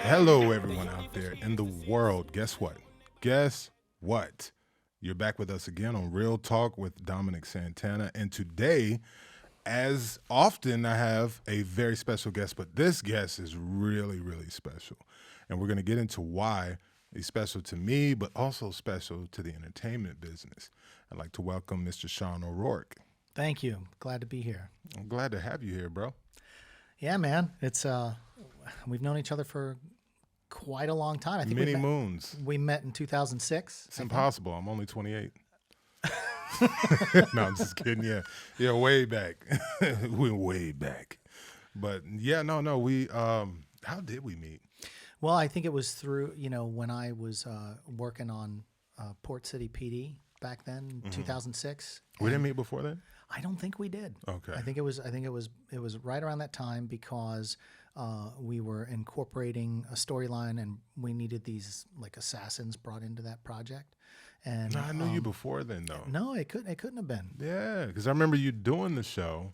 Hello, everyone out there in the world. Guess what? Guess what? You're back with us again on Real Talk with Dominic Santana. And today, as often, I have a very special guest, but this guest is really, really special. And we're going to get into why he's special to me, but also special to the entertainment business. I'd like to welcome Mr. Shaun O'Rourke. Thank you. Glad to be here. I'm glad to have you here, bro. Yeah, man. It's we've known each other for quite a long time. I think Many moons. We met in 2006. It's impossible. I'm only 28. No, I'm just kidding. Yeah, way back. We went way back. But yeah, no. We how did we meet? Well, I think it was through when I was working on Port City PD back then, 2006. We didn't meet before then? I don't think we did. Okay. I think it was right around that time because we were incorporating a storyline and we needed these like assassins brought into that project. And No, I knew you before then though. No, it couldn't have been. Yeah, because I remember you doing the show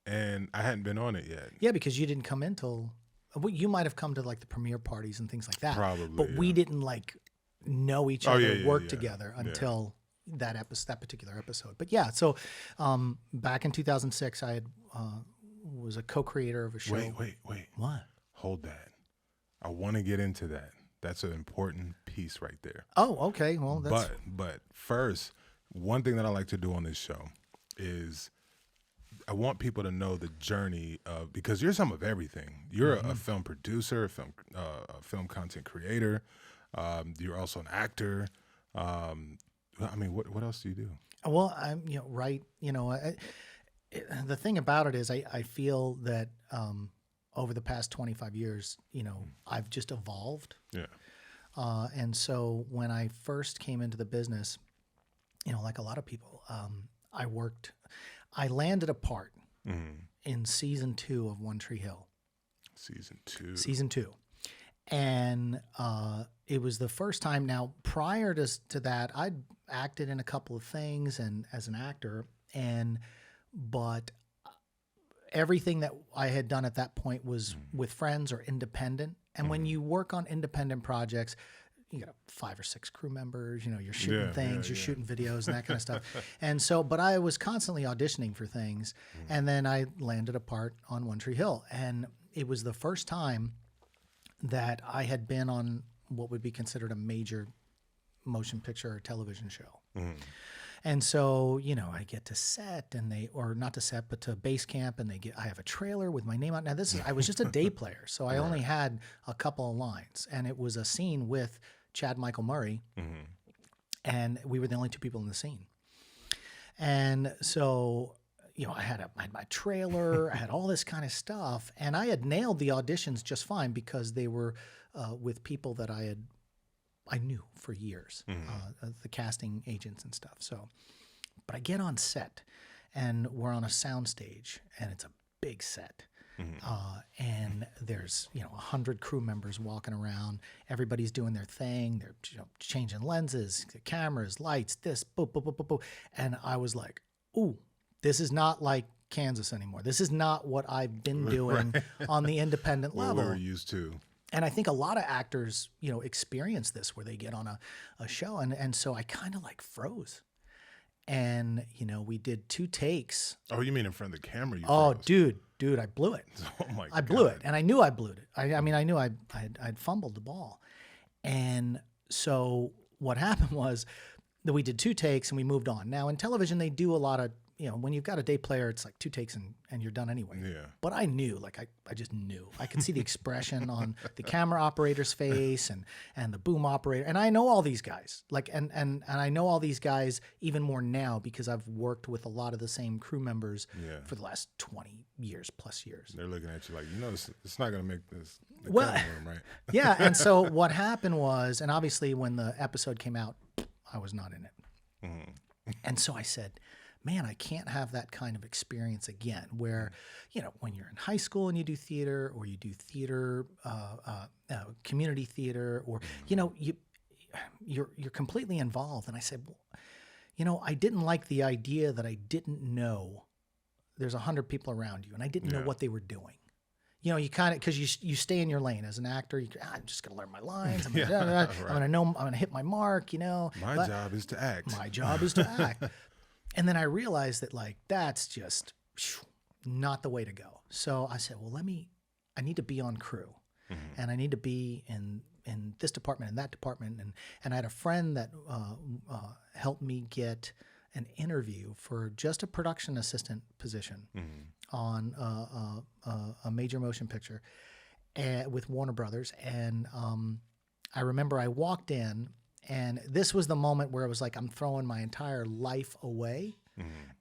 and I hadn't been on it yet. Yeah, because you didn't come in till you might have come to like the premiere parties and things like that. Probably, but we didn't like know each other, work together until that particular episode. But yeah, so back in 2006, I had was a co-creator of a show. Wait. What? Hold that. I want to get into that. That's an important piece right there. Oh, okay. Well, that's... But first, one thing that I like to do on this show is I want people to know the journey of, because you're some of everything. You're a film producer, a film content creator. You're also an actor. I mean, what else do you do? Well, I'm the thing about it is I feel that over the past 25 years, I've just evolved. Yeah. And so when I first came into the business, like a lot of people, I landed a part in season 2 of One Tree Hill. Season 2. And it was the first time. Now, prior to that, I'd acted in a couple of things and as an actor, but everything that I had done at that point was with friends or independent. And when you work on independent projects, you got 5 or 6 crew members, you're shooting things, you're shooting videos and that kind of stuff. And so, but I was constantly auditioning for things. And then I landed a part on One Tree Hill. And it was the first time that I had been on what would be considered a major motion picture or television show. And so, I get to set or not to set, but to base camp, and I have a trailer with my name on. Now I was just a day player. So I only had a couple of lines, and it was a scene with Chad Michael Murray. And we were the only 2 people in the scene. And so, I had my trailer, I had all this kind of stuff, and I had nailed the auditions just fine because they were with people that I knew for years, the casting agents and stuff. So, but I get on set, and we're on a sound stage, and it's a big set. And there's 100 crew members walking around. Everybody's doing their thing. They're changing lenses, cameras, lights, this, boop, boop, boop, boop, boop. And I was like, ooh, this is not like Kansas anymore. This is not what I've been doing on the independent level. What we were used to. And I think a lot of actors, experience this where they get on a show. And so I kind of like froze. And, we did 2 takes. Oh, you mean in front of the camera? Dude, I blew it. Oh my God. I blew it. And I knew I blew it. I mean, I knew I'd fumbled the ball. And so what happened was that we did 2 takes and we moved on. Now in television, they do a lot of, when you've got a day player, it's like 2 takes and you're done anyway. Yeah. But I knew, I just knew. I could see the expression on the camera operator's face and the boom operator. And I know all these guys. And I know all these guys even more now because I've worked with a lot of the same crew members for the last 20 years plus years. They're looking at you like, it's not going to make this the well, cutting room, right? Yeah. And so what happened was, and obviously when the episode came out, I was not in it. And so I said, man, I can't have that kind of experience again where, when you're in high school and you do theater or you do theater, community theater, or, you're completely involved. And I said, well, I didn't like the idea that I didn't know there's 100 people around you, and I didn't know what they were doing. You know, you kind of, because you stay in your lane as an actor. I'm just going to learn my lines. I'm going to know. I'm going to hit my mark. You know, my job is to act. My job is to act. And then I realized that like that's just not the way to go. So I said, well, I need to be on crew, and I need to be in this department and that department. And I had a friend that helped me get an interview for just a production assistant position on a major motion picture with Warner Brothers. And I remember I walked in, and this was the moment where it was like I'm throwing my entire life away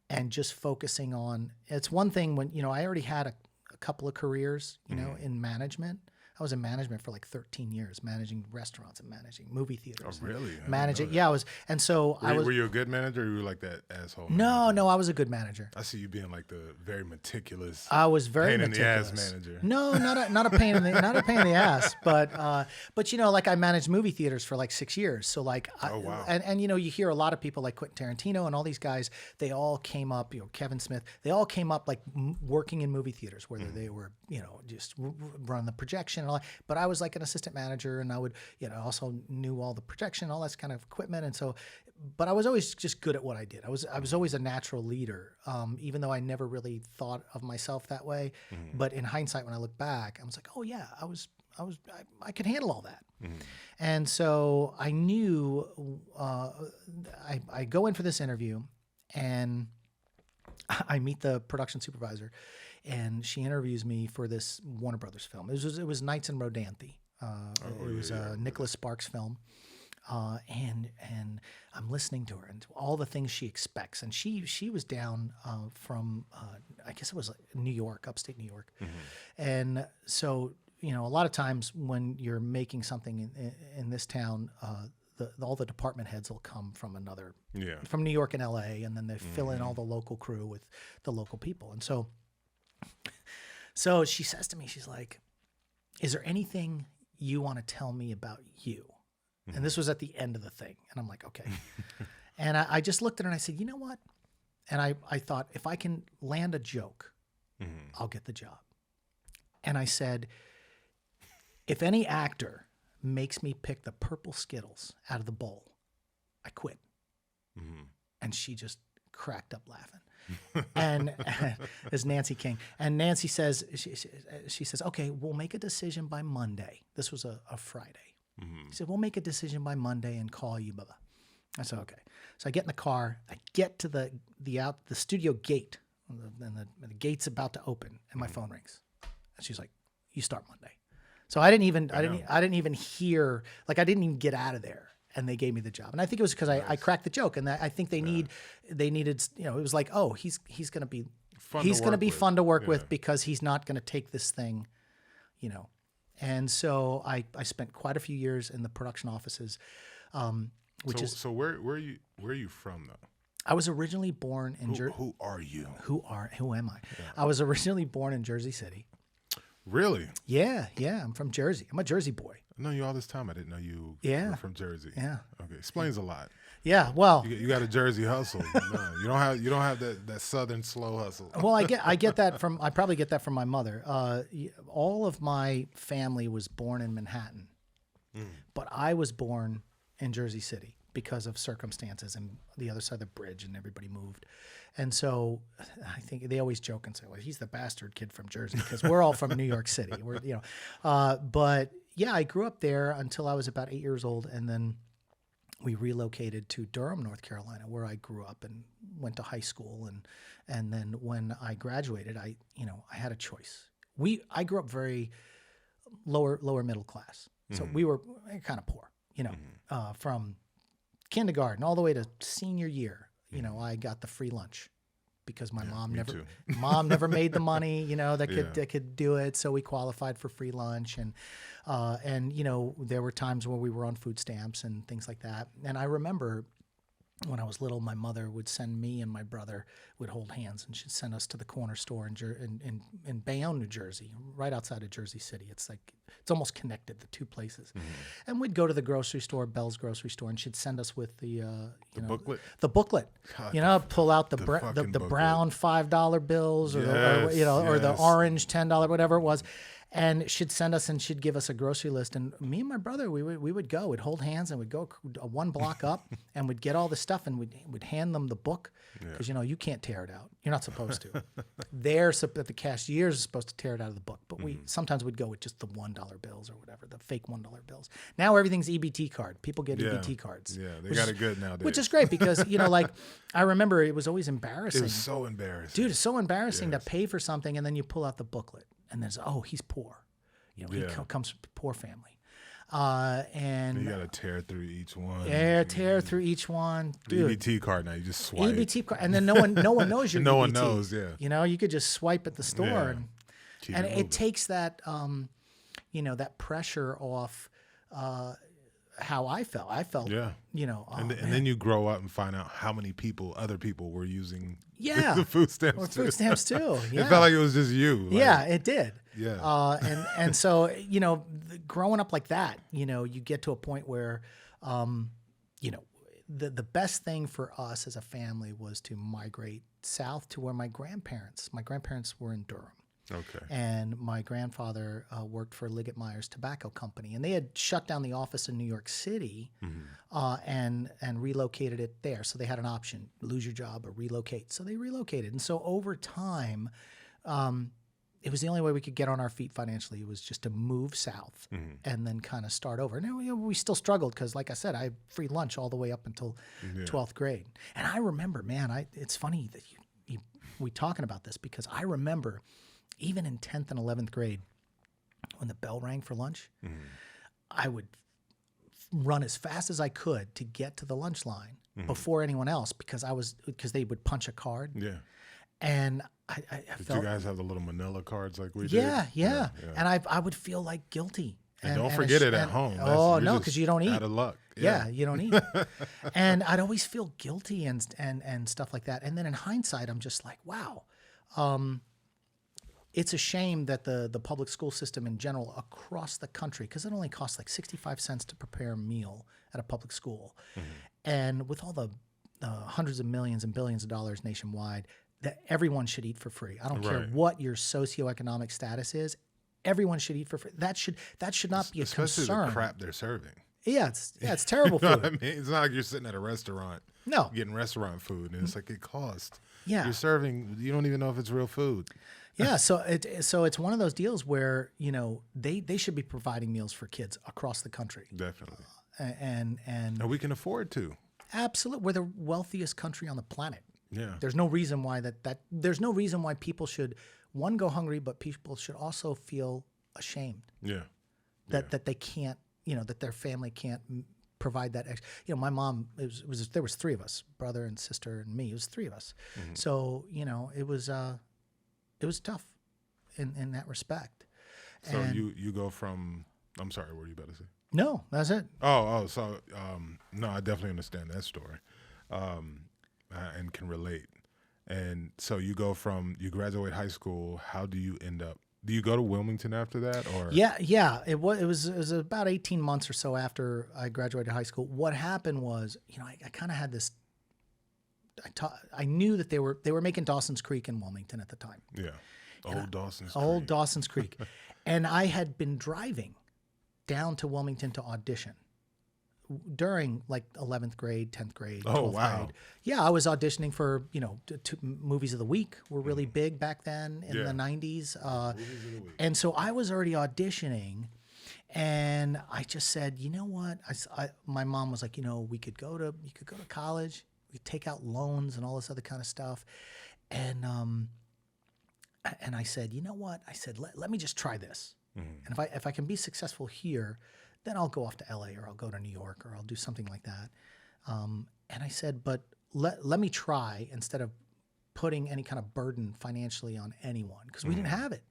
and just focusing on. It's one thing when, you know, I already had a couple of careers, you know, in management. I was in management for like 13 years, managing restaurants and managing movie theaters. Oh, really? Managing, yeah, I was, and so Were you a good manager, or you were like that asshole? No, I was a good manager. I see you being like the very meticulous. I was very pain meticulous. in the ass manager. No, not a pain in the ass, but you know, like I managed movie theaters for like 6 years. So like, wow. And you know, you hear a lot of people like Quentin Tarantino and all these guys. They all came up, you know, Kevin Smith. They all came up like working in movie theaters, whether they were, you know, just run the projection and all that. But I was like an assistant manager, and I would, you know, also knew all the projection, all that kind of equipment. And so, but I was always just good at what I did. I was always a natural leader, even though I never really thought of myself that way. But in hindsight, when I look back, I was like, oh yeah, I could handle all that. And so I knew, I go in for this interview, and I meet the production supervisor, and she interviews me for this Warner Brothers film. It was Nights in Rodanthe. It was a Nicholas Sparks film. And I'm listening to her and all the things she expects. And she was down from, I guess it was New York, upstate New York. And so, you know, a lot of times when you're making something in this town, all the department heads will come from from New York and LA, and then they fill in all the local crew with the local people. And so she says to me, she's like, is there anything you want to tell me about you? And this was at the end of the thing. And I'm like, okay. And I just looked at her and I said, you know what? And I thought, if I can land a joke, I'll get the job. And I said, if any actor makes me pick the purple Skittles out of the bowl, I quit. And she just cracked up laughing. And it's Nancy King. And Nancy says, she says, okay, we'll make a decision by Monday. This was a Friday. She said, we'll make a decision by Monday and call you, blah, blah. I said, okay. So I get in the car. I get to the studio gate, and the gate's about to open, and my phone rings. And she's like, you start Monday. So I didn't even hear, like I didn't even get out of there. And they gave me the job. And I think it was because I cracked the joke. And I think they needed, you know, it was like, oh, he's going to be fun to work with because he's not going to take this thing, you know. And so I spent quite a few years in the production offices, So where are you from though? I was originally born in Jersey. Who are you? Who am I? Yeah. I was originally born in Jersey City. Really? Yeah. I'm from Jersey. I'm a Jersey boy. I've known you all this time. I didn't know you were from Jersey. Yeah. Okay. Explains a lot. Yeah. Well, you got a Jersey hustle. No, you don't have that Southern slow hustle. Well, I get that from, I probably get that from my mother. All of my family was born in Manhattan, but I was born in Jersey City because of circumstances and the other side of the bridge, and everybody moved. And so I think they always joke and say, well, he's the bastard kid from Jersey, because we're all from New York City. We're, you know, but yeah, I grew up there until I was about 8 years old. And then we relocated to Durham, North Carolina, where I grew up and went to high school. And then when I graduated, I had a choice. I grew up very lower middle class. So we were kind of poor, you know, from kindergarten all the way to senior year. You know, I got the free lunch because my mom never made the money, you know, that could do it. So we qualified for free lunch, and you know, there were times where we were on food stamps and things like that. And I remember when I was little, my mother would send me and my brother would hold hands, and she'd send us to the corner store in Bayonne, New Jersey, right outside of Jersey City. It's almost connected, the two places. And we'd go to the grocery store, Bell's grocery store, and she'd send us with the booklet. The booklet. God, Pull out the booklet. brown $5 bills, or or the orange $10, whatever it was. And she'd send us and she'd give us a grocery list. And me and my brother, we would go. We'd hold hands and we'd go one block up and we'd get all the stuff and we'd hand them the book because, you can't tear it out. You're not supposed to. The cashiers are supposed to tear it out of the book. But sometimes we'd go with just the $1 bills or whatever, the fake $1 bills. Now everything's EBT card. People get EBT cards. Yeah, they got it good nowadays. Which is great because, I remember it was always embarrassing. It was so embarrassing. Dude, it's so embarrassing to pay for something and then you pull out the booklet. And there's, he's poor. He comes from a poor family. And you got to tear through each one. Yeah, tear through each one. Dude. The EBT card now, you just swipe. EBT card. And then no one knows your EBT. No one knows, yeah. You could just swipe at the store. And it takes that, that pressure off how I felt. And then you grow up and find out how many other people were using the food stamps Food stamps too. Yeah. It felt like it was just you. It did. Yeah. And so, growing up like that, you get to a point where, the best thing for us as a family was to migrate south to where my grandparents were in Durham. Okay. And my grandfather worked for Liggett Myers Tobacco Company, and they had shut down the office in New York City and relocated it there. So they had an option: lose your job or relocate. So they relocated, and so over time, it was the only way we could get on our feet financially. It was just to move south and then kind of start over. And we still struggled because, like I said, I had free lunch all the way up until 12th grade. And I remember, man, it's funny that we talking about this because I remember. Even in 10th and 11th grade, when the bell rang for lunch, I would run as fast as I could to get to the lunch line before anyone else because they would punch a card. Yeah. And I did felt. You guys have the little manila cards like we did? Yeah. Yeah. And I would feel like guilty. And don't forget it at home. No, because you don't eat. Out of luck. Yeah, you don't eat. And I'd always feel guilty and stuff like that. And then in hindsight, I'm just like, wow. It's a shame that the public school system in general across the country, because it only costs like 65 cents to prepare a meal at a public school. And with all the hundreds of millions and billions of dollars nationwide, that everyone should eat for free. I don't care what your socioeconomic status is. Everyone should eat for free. That should not be a concern. Especially the crap they're serving. Yeah, it's terrible food. You know what I mean? It's not like you're sitting at a restaurant getting restaurant food, and it's like it costs. Yeah. You're serving, you don't even know if it's real food. Yeah, so it's one of those deals where, they should be providing meals for kids across the country. Definitely. And we can afford to. Absolutely. We're the wealthiest country on the planet. Yeah. There's no reason why there's no reason why people should go hungry, but people should also feel ashamed. Yeah. That they can't, that their family can't provide that extra. My mom, there was three of us, brother and sister and me. It was three of us. So, it was tough in that respect. So you go from, I'm sorry, what were you about to say? No, that's it. So no, I definitely understand that story and can relate. And so you graduate high school. How do you end up? Do you go to Wilmington after that, or? Yeah. It was about 18 months or so after I graduated high school. What happened was, I kind of had this. I knew that they were making Dawson's Creek in Wilmington at the time. Yeah, Old Dawson's Creek, and I had been driving down to Wilmington to audition during like 11th grade, 10th grade, 12th grade. Yeah, I was auditioning for, movies of the week were really big back then in the 90s. And so I was already auditioning, and I just said, you know what? My mom was like, you could go to college, we could take out loans and all this other kind of stuff. And I said, you know what? I said, let me just try this. And if I can be successful here, then I'll go off to LA or I'll go to New York or I'll do something like that. And I said, but let me try instead of putting any kind of burden financially on anyone, because we didn't have it.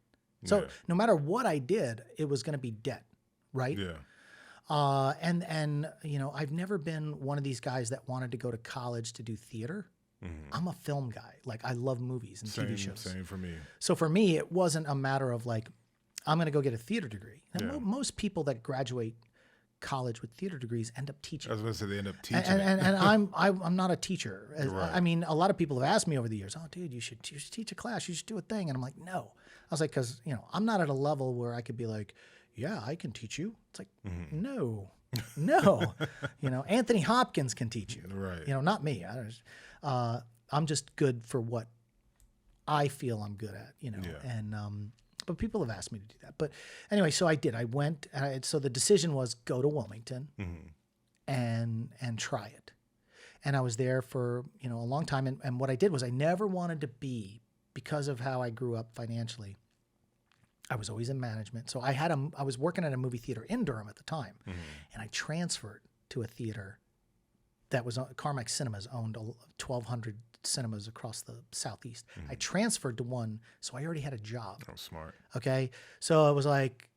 So no matter what I did, it was going to be debt, right? Yeah. And you know, I've never been one of these guys that wanted to go to college to do theater. I'm a film guy. Like, I love movies and TV shows. Same for me. So for me, it wasn't a matter of like, I'm going to go get a theater degree. Now, Yeah. most people that graduate college with theater degrees end up teaching. I was going to say they end up teaching. And I'm not a teacher. Right. I mean, a lot of people have asked me over the years, "Oh, dude, you should teach a class. You should do a thing." And I'm like, "No." I was like, because you know, I'm not at a level where I could be like, "Yeah, I can teach you." It's like, no. You know, Anthony Hopkins can teach you. Right. You know, not me. I'm just good for what I feel I'm good at. You know, Yeah. and but people have asked me to do that. But anyway, so I did. I went. So the decision was go to Wilmington and try it. And I was there for, you know, a long time. And what I did was I never wanted to be, because of how I grew up financially, I was always in management. So I was working at a movie theater in Durham at the time, and I transferred to a theater that was Carmack Cinemas owned 1,200 cinemas across the Southeast. I transferred to one, so I already had a job. Oh, smart. Okay, so I was like,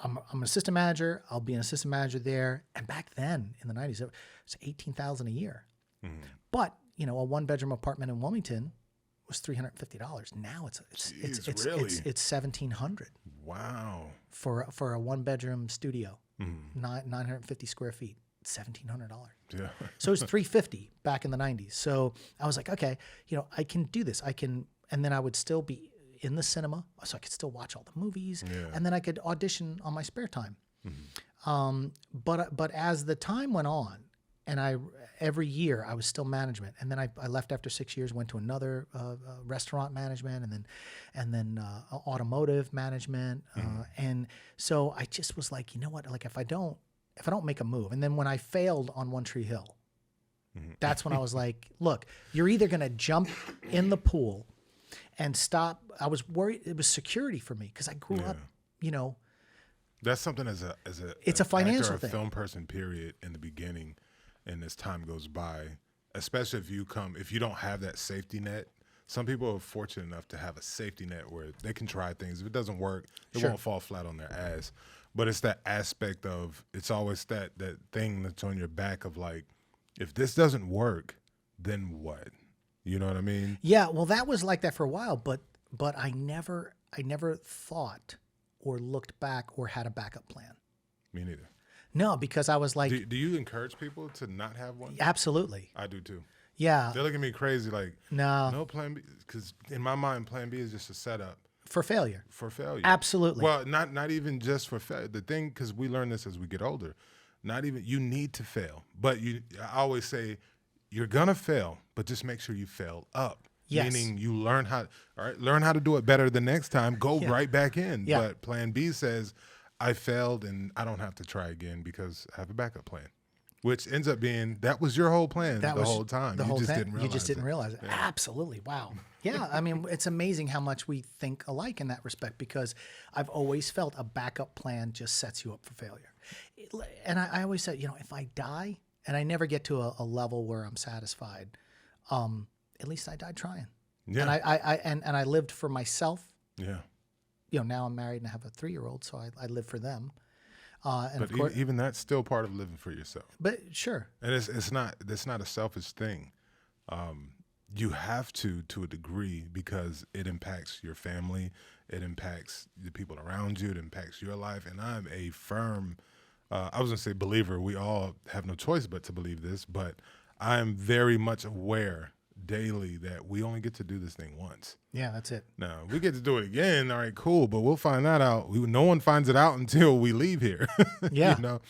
I'm an assistant manager. I'll be an assistant manager there. And back then in the 90s, it was $18,000 a year. But you know, a 1-bedroom apartment in Wilmington was $350. Now it's $1,700. Wow. For a 1-bedroom studio, 950 square feet, $1,700. Yeah. So it was $350 back in the 90s. So I was like, okay, you know, I can do this. And then I would still be in the cinema, so I could still watch all the movies, and then I could audition on my spare time. But as the time went on, and every year I was still management, and then I left after 6 years, went to another restaurant management, and then automotive management, and so I just was like, you know what, like if I don't make a move, and then when I failed on One Tree Hill, that's when I was like, look, you're either going to jump in the pool and stop. I was worried. It was security for me because I grew up, you know. That's something as it's a financial actor, thing. a film person, period, in the beginning, and as time goes by, especially if you don't have that safety net. Some people are fortunate enough to have a safety net where they can try things. If it doesn't work, it won't fall flat on their ass. But it's that aspect of, it's always that thing that's on your back of like, if this doesn't work, then what? You know what I mean? Yeah, well, that was like that for a while, but I never thought or looked back or had a backup plan. Me neither. No, because I was like, do you encourage people to not have one? Absolutely. I do too. Yeah. They look at me crazy like, no plan B, because in my mind, plan B is just a setup for failure. For failure. Absolutely. Well, not even just for failure. The thing, because we learn this as we get older, not even, you need to fail. But I always say, you're gonna fail, but just make sure you fail up. Yes. Meaning you learn how to do it better the next time. Go right back in. Yeah. But plan B says, I failed and I don't have to try again because I have a backup plan. Which ends up being, that was your whole plan the whole time. You just didn't realize it. Yeah. Absolutely. Wow. Yeah. I mean, it's amazing how much we think alike in that respect, because I've always felt a backup plan just sets you up for failure. And I always said, you know, if I die and I never get to a level where I'm satisfied, at least I died trying. Yeah. And I lived for myself. Yeah. You know, now I'm married and I have a 3-year-old, so I live for them. And but of course, even that's still part of living for yourself. But sure. And it's not a selfish thing. You have to a degree, because it impacts your family, it impacts the people around you, it impacts your life. And I'm a firm, I was gonna say believer. We all have no choice but to believe this, but I'm very much aware daily that we only get to do this thing once. Yeah, that's it. Now, we get to do it again. All right, cool. But we'll find that out. No one finds it out until we leave here. Yeah. You know?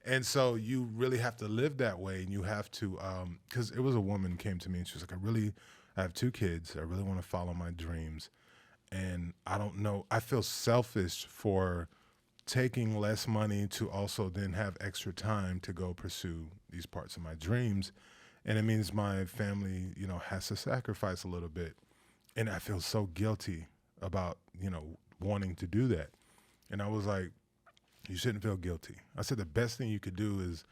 And so you really have to live that way. And you have to, because it was a woman came to me and she was like, I have 2 kids. I really want to follow my dreams. And I don't know. I feel selfish for taking less money to also then have extra time to go pursue these parts of my dreams. And it means my family, you know, has to sacrifice a little bit. And I feel so guilty about, you know, wanting to do that. And I was like, you shouldn't feel guilty. I said the best thing you could do is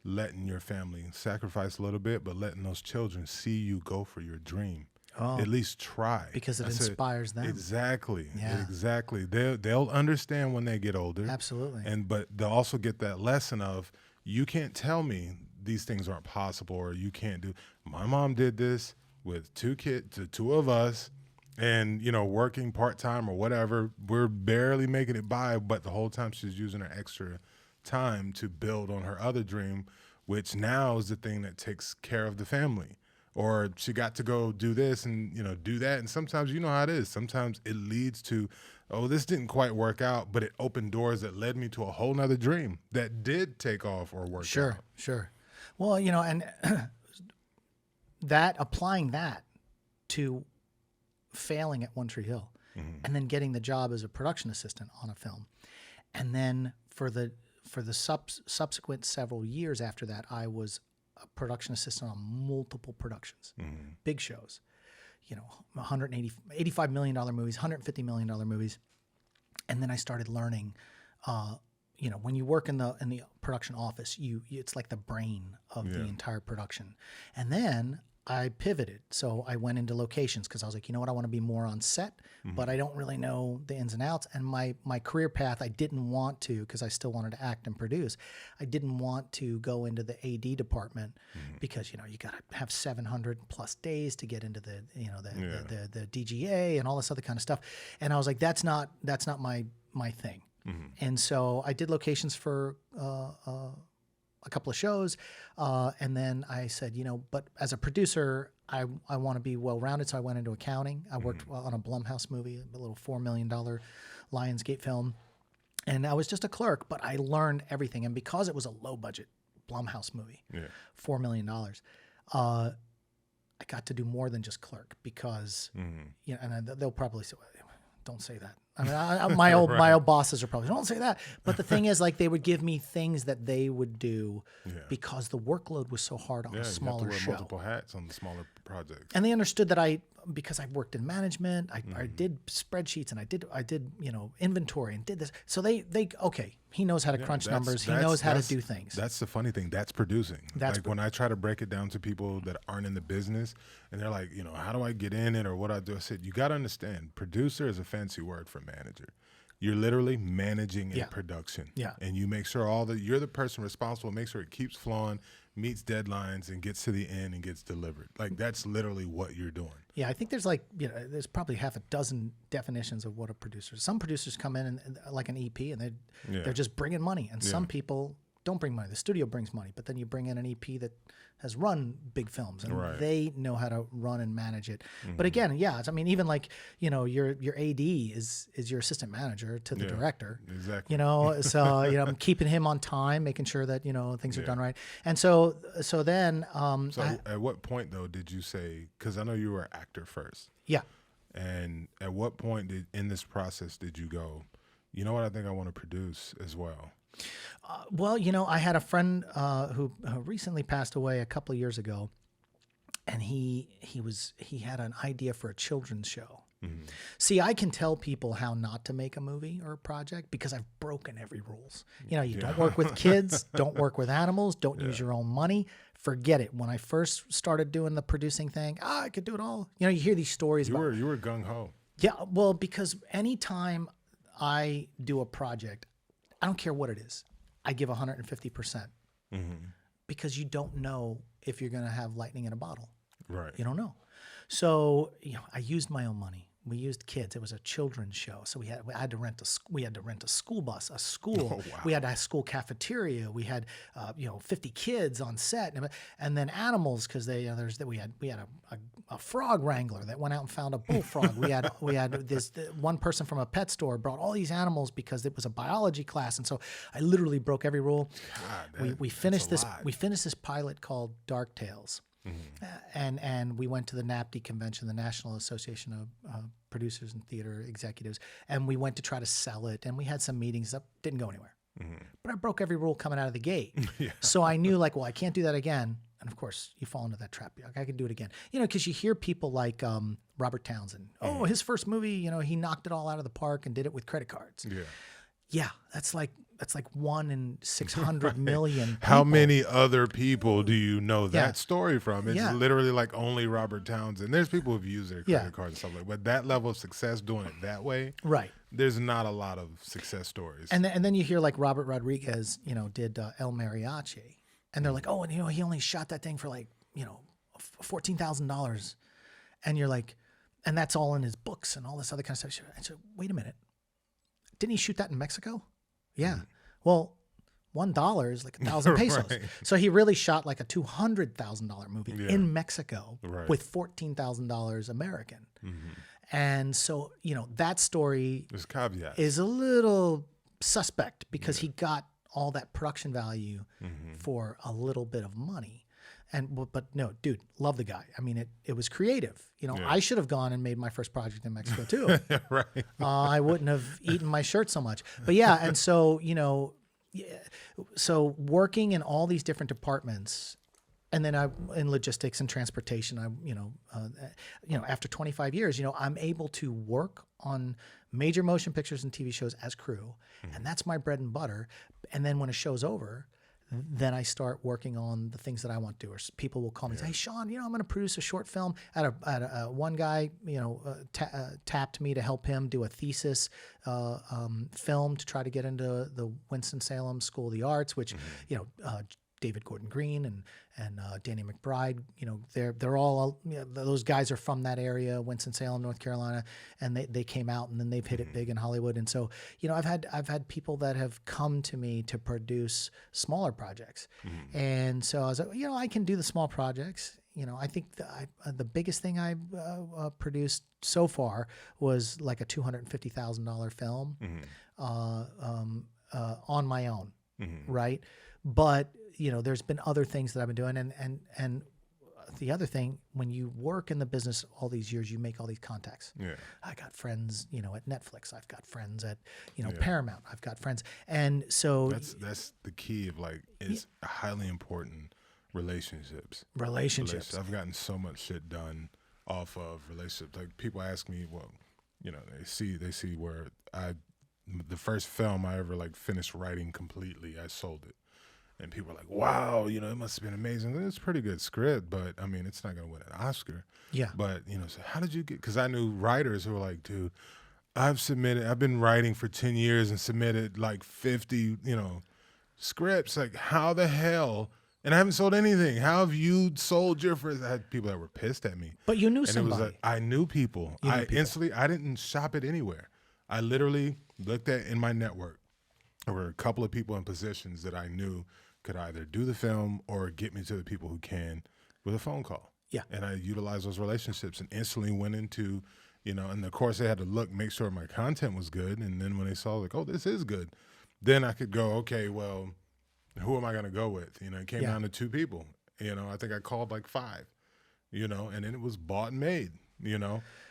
letting your family sacrifice a little bit, but letting those children see you go for your dream. At least try. Because it inspires them. Exactly. Yeah. Exactly. They'll understand when they get older. Absolutely. But they'll also get that lesson of, you can't tell me these things aren't possible, or you can't do. My mom did this with 2 kids, the 2 of us, and, you know, working part-time or whatever. We're barely making it by, but the whole time she's using her extra time to build on her other dream, which now is the thing that takes care of the family. Or she got to go do this and, you know, do that. And sometimes, you know how it is. Sometimes it leads to, oh, this didn't quite work out, but it opened doors that led me to a whole nother dream that did take off or work out. Sure. Well, you know, and applying that to failing at One Tree Hill, and then getting the job as a production assistant on a film. And then for the subsequent several years after that, I was a production assistant on multiple productions, big shows, you know, $85 million movies, $150 million movies. And then I started learning, you know, when you work in the production office, it's like the brain of the entire production. And then I pivoted. So I went into locations because I was like, you know what, I want to be more on set, but I don't really know the ins and outs. And my career path, I didn't want to, because I still wanted to act and produce. I didn't want to go into the AD department because, you know, you got to have 700 plus days to get into the, you know, the DGA and all this other kind of stuff. And I was like, that's not my thing. And so I did locations for a couple of shows, and then I said, you know, but as a producer, I want to be well-rounded, so I went into accounting. I worked on a Blumhouse movie, a little $4 million Lionsgate film, and I was just a clerk, but I learned everything. And because it was a low-budget Blumhouse movie, $4 million, I got to do more than just clerk because, you know, and they'll probably say, well, don't say that. I mean, my old bosses are probably, don't say that. But the thing is, like, they would give me things that they would do because the workload was so hard on a smaller you have to show. wear multiple hats on the smaller projects. And they understood that because I worked in management, I did spreadsheets and I did, you know, inventory and did this. So they okay, he knows how to crunch numbers. He knows how to do things. That's the funny thing. That's producing. When I try to break it down to people that aren't in the business and they're like, you know, how do I get in it or what I do? I said, you got to understand, producer is a fancy word for manager. You're literally managing a production. Yeah. And you make sure you're the person responsible, make sure it keeps flowing, meets deadlines, and gets to the end and gets delivered. Like, that's literally what you're doing. Yeah, I think there's there's probably half a dozen definitions of what a producer is. Some producers come in and like an EP and they're just bringing money. And some people don't bring money. The studio brings money, but then you bring in an EP that has run big films and they know how to run and manage it. But again, I mean, even like, you know, your AD is your assistant manager to the director. Exactly. You know, so, you know, I'm keeping him on time, making sure that, you know, things are done right. And so then, at what point though did you say, because I know you were an actor first. Yeah. And at what point in this process did you go, you know what, I think I want to produce as well? Well, you know, I had a friend who recently passed away a couple of years ago, and he had an idea for a children's show. See, I can tell people how not to make a movie or a project because I've broken every rules. You know, you don't work with kids, don't work with animals, don't use your own money. Forget it. When I first started doing the producing thing, I could do it all. You know, you hear these stories. You were gung ho. Yeah, well, because anytime I do a project, I don't care what it is, I give 150%. Because you don't know if you're going to have lightning in a bottle. Right. You don't know. So, you know, I used my own money. We used kids. It was a children's show, so we had to rent a school bus, a school. Oh, wow. We had a school cafeteria. We had 50 kids on set, and then animals because we had a frog wrangler that went out and found a bullfrog. we had this one person from a pet store brought all these animals because it was a biology class, and so I literally broke every rule. God, we finished this pilot called Dark Tales. And we went to the NAPD convention, the National Association of Producers and Theater Executives, and we went to try to sell it, and we had some meetings that didn't go anywhere. But I broke every rule coming out of the gate. So I knew, like, well, I can't do that again. And of course, you fall into that trap. Like, I can do it again. You know, because you hear people like Robert Townsend. Oh, his first movie, you know, he knocked it all out of the park and did it with credit cards. Yeah, that's like 1 in 600 million people. How many other people do you know that story from? It's Yeah. literally like only Robert Townsend. There's people who've used their credit cards and stuff like that. But that level of success doing it that way, right? There's not a lot of success stories. And then you hear like Robert Rodriguez, did El Mariachi, and they're like, oh, and he only shot that thing for like $14,000, and you're like, and that's all in his books and all this other kind of stuff. I said, wait a minute, didn't he shoot that in Mexico? Yeah. Well, $1 is like 1,000 pesos. Right. So he really shot like a $200,000 movie in Mexico with $14,000 American. And so, that story is a little suspect because he got all that production value for a little bit of money. But no, dude, love the guy. I mean, it was creative. I should have gone and made my first project in Mexico too. Right. I wouldn't have eaten my shirt so much. But yeah, and so, so working in all these different departments, and then in logistics and transportation, after 25 years, I'm able to work on major motion pictures and TV shows as crew, and that's my bread and butter. And then when a show's over, then I start working on the things that I want to do. Or people will call me and say, hey, Shaun, I'm going to produce a short film. One guy, tapped me to help him do a thesis film to try to get into the Winston-Salem School of the Arts, which, David Gordon Green and Danny McBride, they're all, those guys are from that area, Winston-Salem, North Carolina, and they came out and then they've hit it big in Hollywood. And so, I've had people that have come to me to produce smaller projects. And so I was like, I can do the small projects. I think the biggest thing I produced so far was like a $250,000 film on my own, right? But there's been other things that I've been doing, and the other thing, when you work in the business all these years, you make all these contacts. Yeah, I got friends, at Netflix. I've got friends at, Paramount. I've got friends, and so that's the key of it's highly important relationships. Relationships. I've gotten so much shit done off of relationships. Like people ask me, well, they see where the first film I ever finished writing completely, I sold it. And people are like, wow, it must have been amazing. It's a pretty good script, but I mean, it's not going to win an Oscar. Yeah. But, so how did you because I knew writers who were like, dude, I've been writing for 10 years and submitted 50, scripts. Like, how the hell? And I haven't sold anything. How have you sold your first? I had people that were pissed at me. But you knew somebody. It was I knew people. Instantly, I didn't shop it anywhere. I literally looked at in my network. There were a couple of people in positions that I knew could either do the film or get me to the people who can with a phone call. Yeah. And I utilized those relationships and instantly went into, and of course they had to make sure my content was good. And then when they saw oh, this is good, then I could go, okay, well, who am I going to go with? It came down to 2 people. I think I called 5, and then it was bought and made,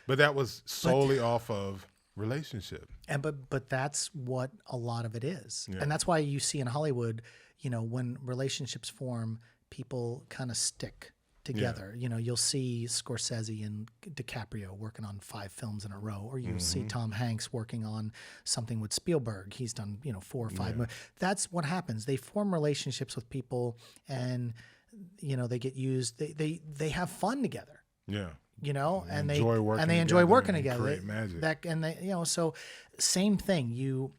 but that was solely off of relationship. And but that's what a lot of it is. Yeah. And that's why you see in Hollywood, when relationships form, people kind of stick together. You'll see Scorsese and DiCaprio working on 5 films in a row, or you'll see Tom Hanks working on something with Spielberg. He's done 4 or 5 movies. That's what happens. They form relationships with people, and they get used. They have fun together. Yeah. And they enjoy working together. Create magic. So same thing.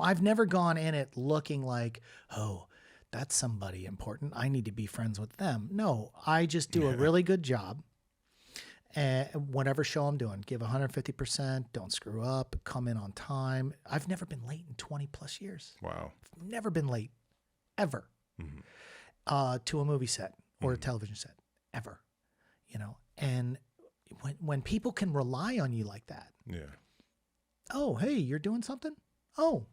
I've never gone in it looking like, oh, that's somebody important, I need to be friends with them. No, I just do a really good job. And whatever show I'm doing, give 150%, don't screw up, come in on time. I've never been late in 20 plus years. Wow. Never been late, ever, to a movie set or a television set, ever. And when people can rely on you like that. Yeah. Oh, hey, you're doing something? Oh,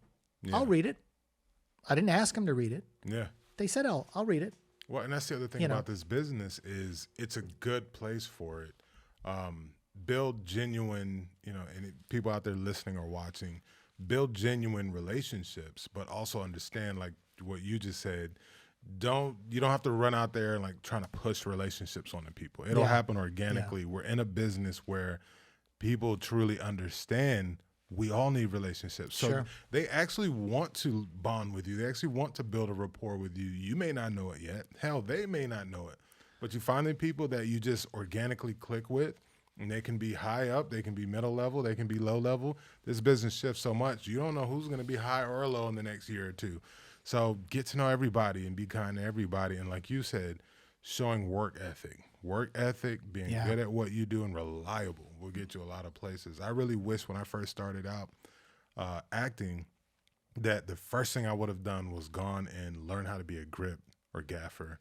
I'll read it. I didn't ask them to read it. Yeah. They said, I'll read it. Well, and that's the other thing about this business is it's a good place for it. Build genuine, and people out there listening or watching, build genuine relationships, but also understand what you just said. You don't have to run out there and trying to push relationships on the people. It'll happen organically. Yeah. We're in a business where people truly understand we all need relationships. So Sure. they actually want to bond with you. They actually want to build a rapport with you. You may not know it yet. Hell, they may not know it. But you find the people that you just organically click with, and they can be high up, they can be middle level, they can be low level. This business shifts so much. You don't know who's going to be high or low in the next year or two. So get to know everybody and be kind to everybody. And like you said, showing work ethic, being good at what you do and reliable will get you a lot of places. I really wish when I first started out acting that the first thing I would have done was gone and learn how to be a grip or gaffer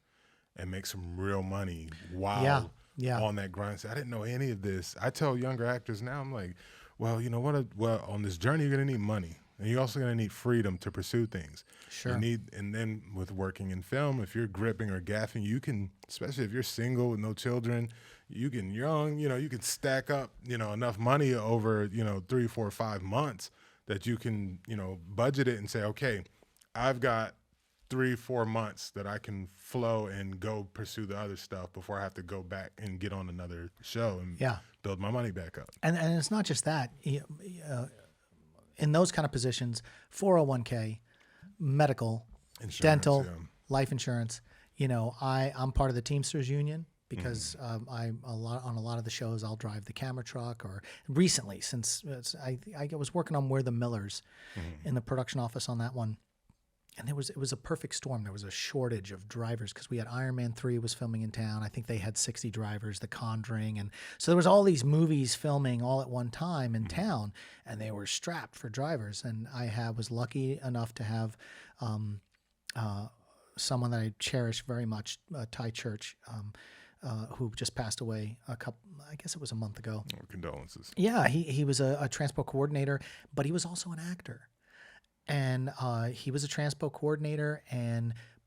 and make some real money while on that grind. So I didn't know any of this. I tell younger actors now, I'm like, well, you know what? Well, on this journey, you're going to need money. And you're also going to need freedom to pursue things. Sure. And then with working in film, if you're gripping or gaffing, you can, especially if you're single with no children, you can you can stack up, enough money over, 3, 4, 5 months that you can, budget it and say, okay, I've got 3, 4 months that I can flow and go pursue the other stuff before I have to go back and get on another show and build my money back up. And it's not just that. In those kind of positions, 401k, medical, insurance, dental, life insurance. I'm part of the Teamsters Union because on a lot of the shows I'll drive the camera truck. Or recently, since I was working on We're the Millers in the production office on that one. And it was a perfect storm. There was a shortage of drivers because we had Iron Man 3 was filming in town. I think they had 60 drivers, The Conjuring. And so there was all these movies filming all at one time in town, and they were strapped for drivers. And I was lucky enough to have someone that I cherish very much, Ty Church, who just passed away I guess it was a month ago. Oh, condolences. Yeah, he was a transport coordinator, but he was also an actor. And he was a transpo coordinator,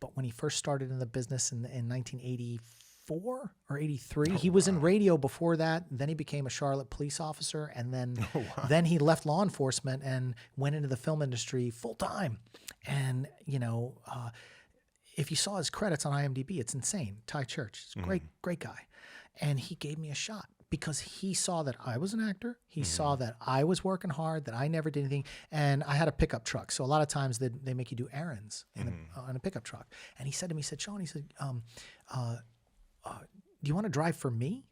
but when he first started in the business in 1984 or 83, he was in radio before that. Then he became a Charlotte police officer, and then he left law enforcement and went into the film industry full time. And if you saw his credits on IMDb, it's insane. Ty Church, he's a great guy, and he gave me a shot. Because he saw that I was an actor. He saw that I was working hard, that I never did anything. And I had a pickup truck. So a lot of times they make you do errands in a pickup truck. And he said to me, Shaun, do you want to drive for me?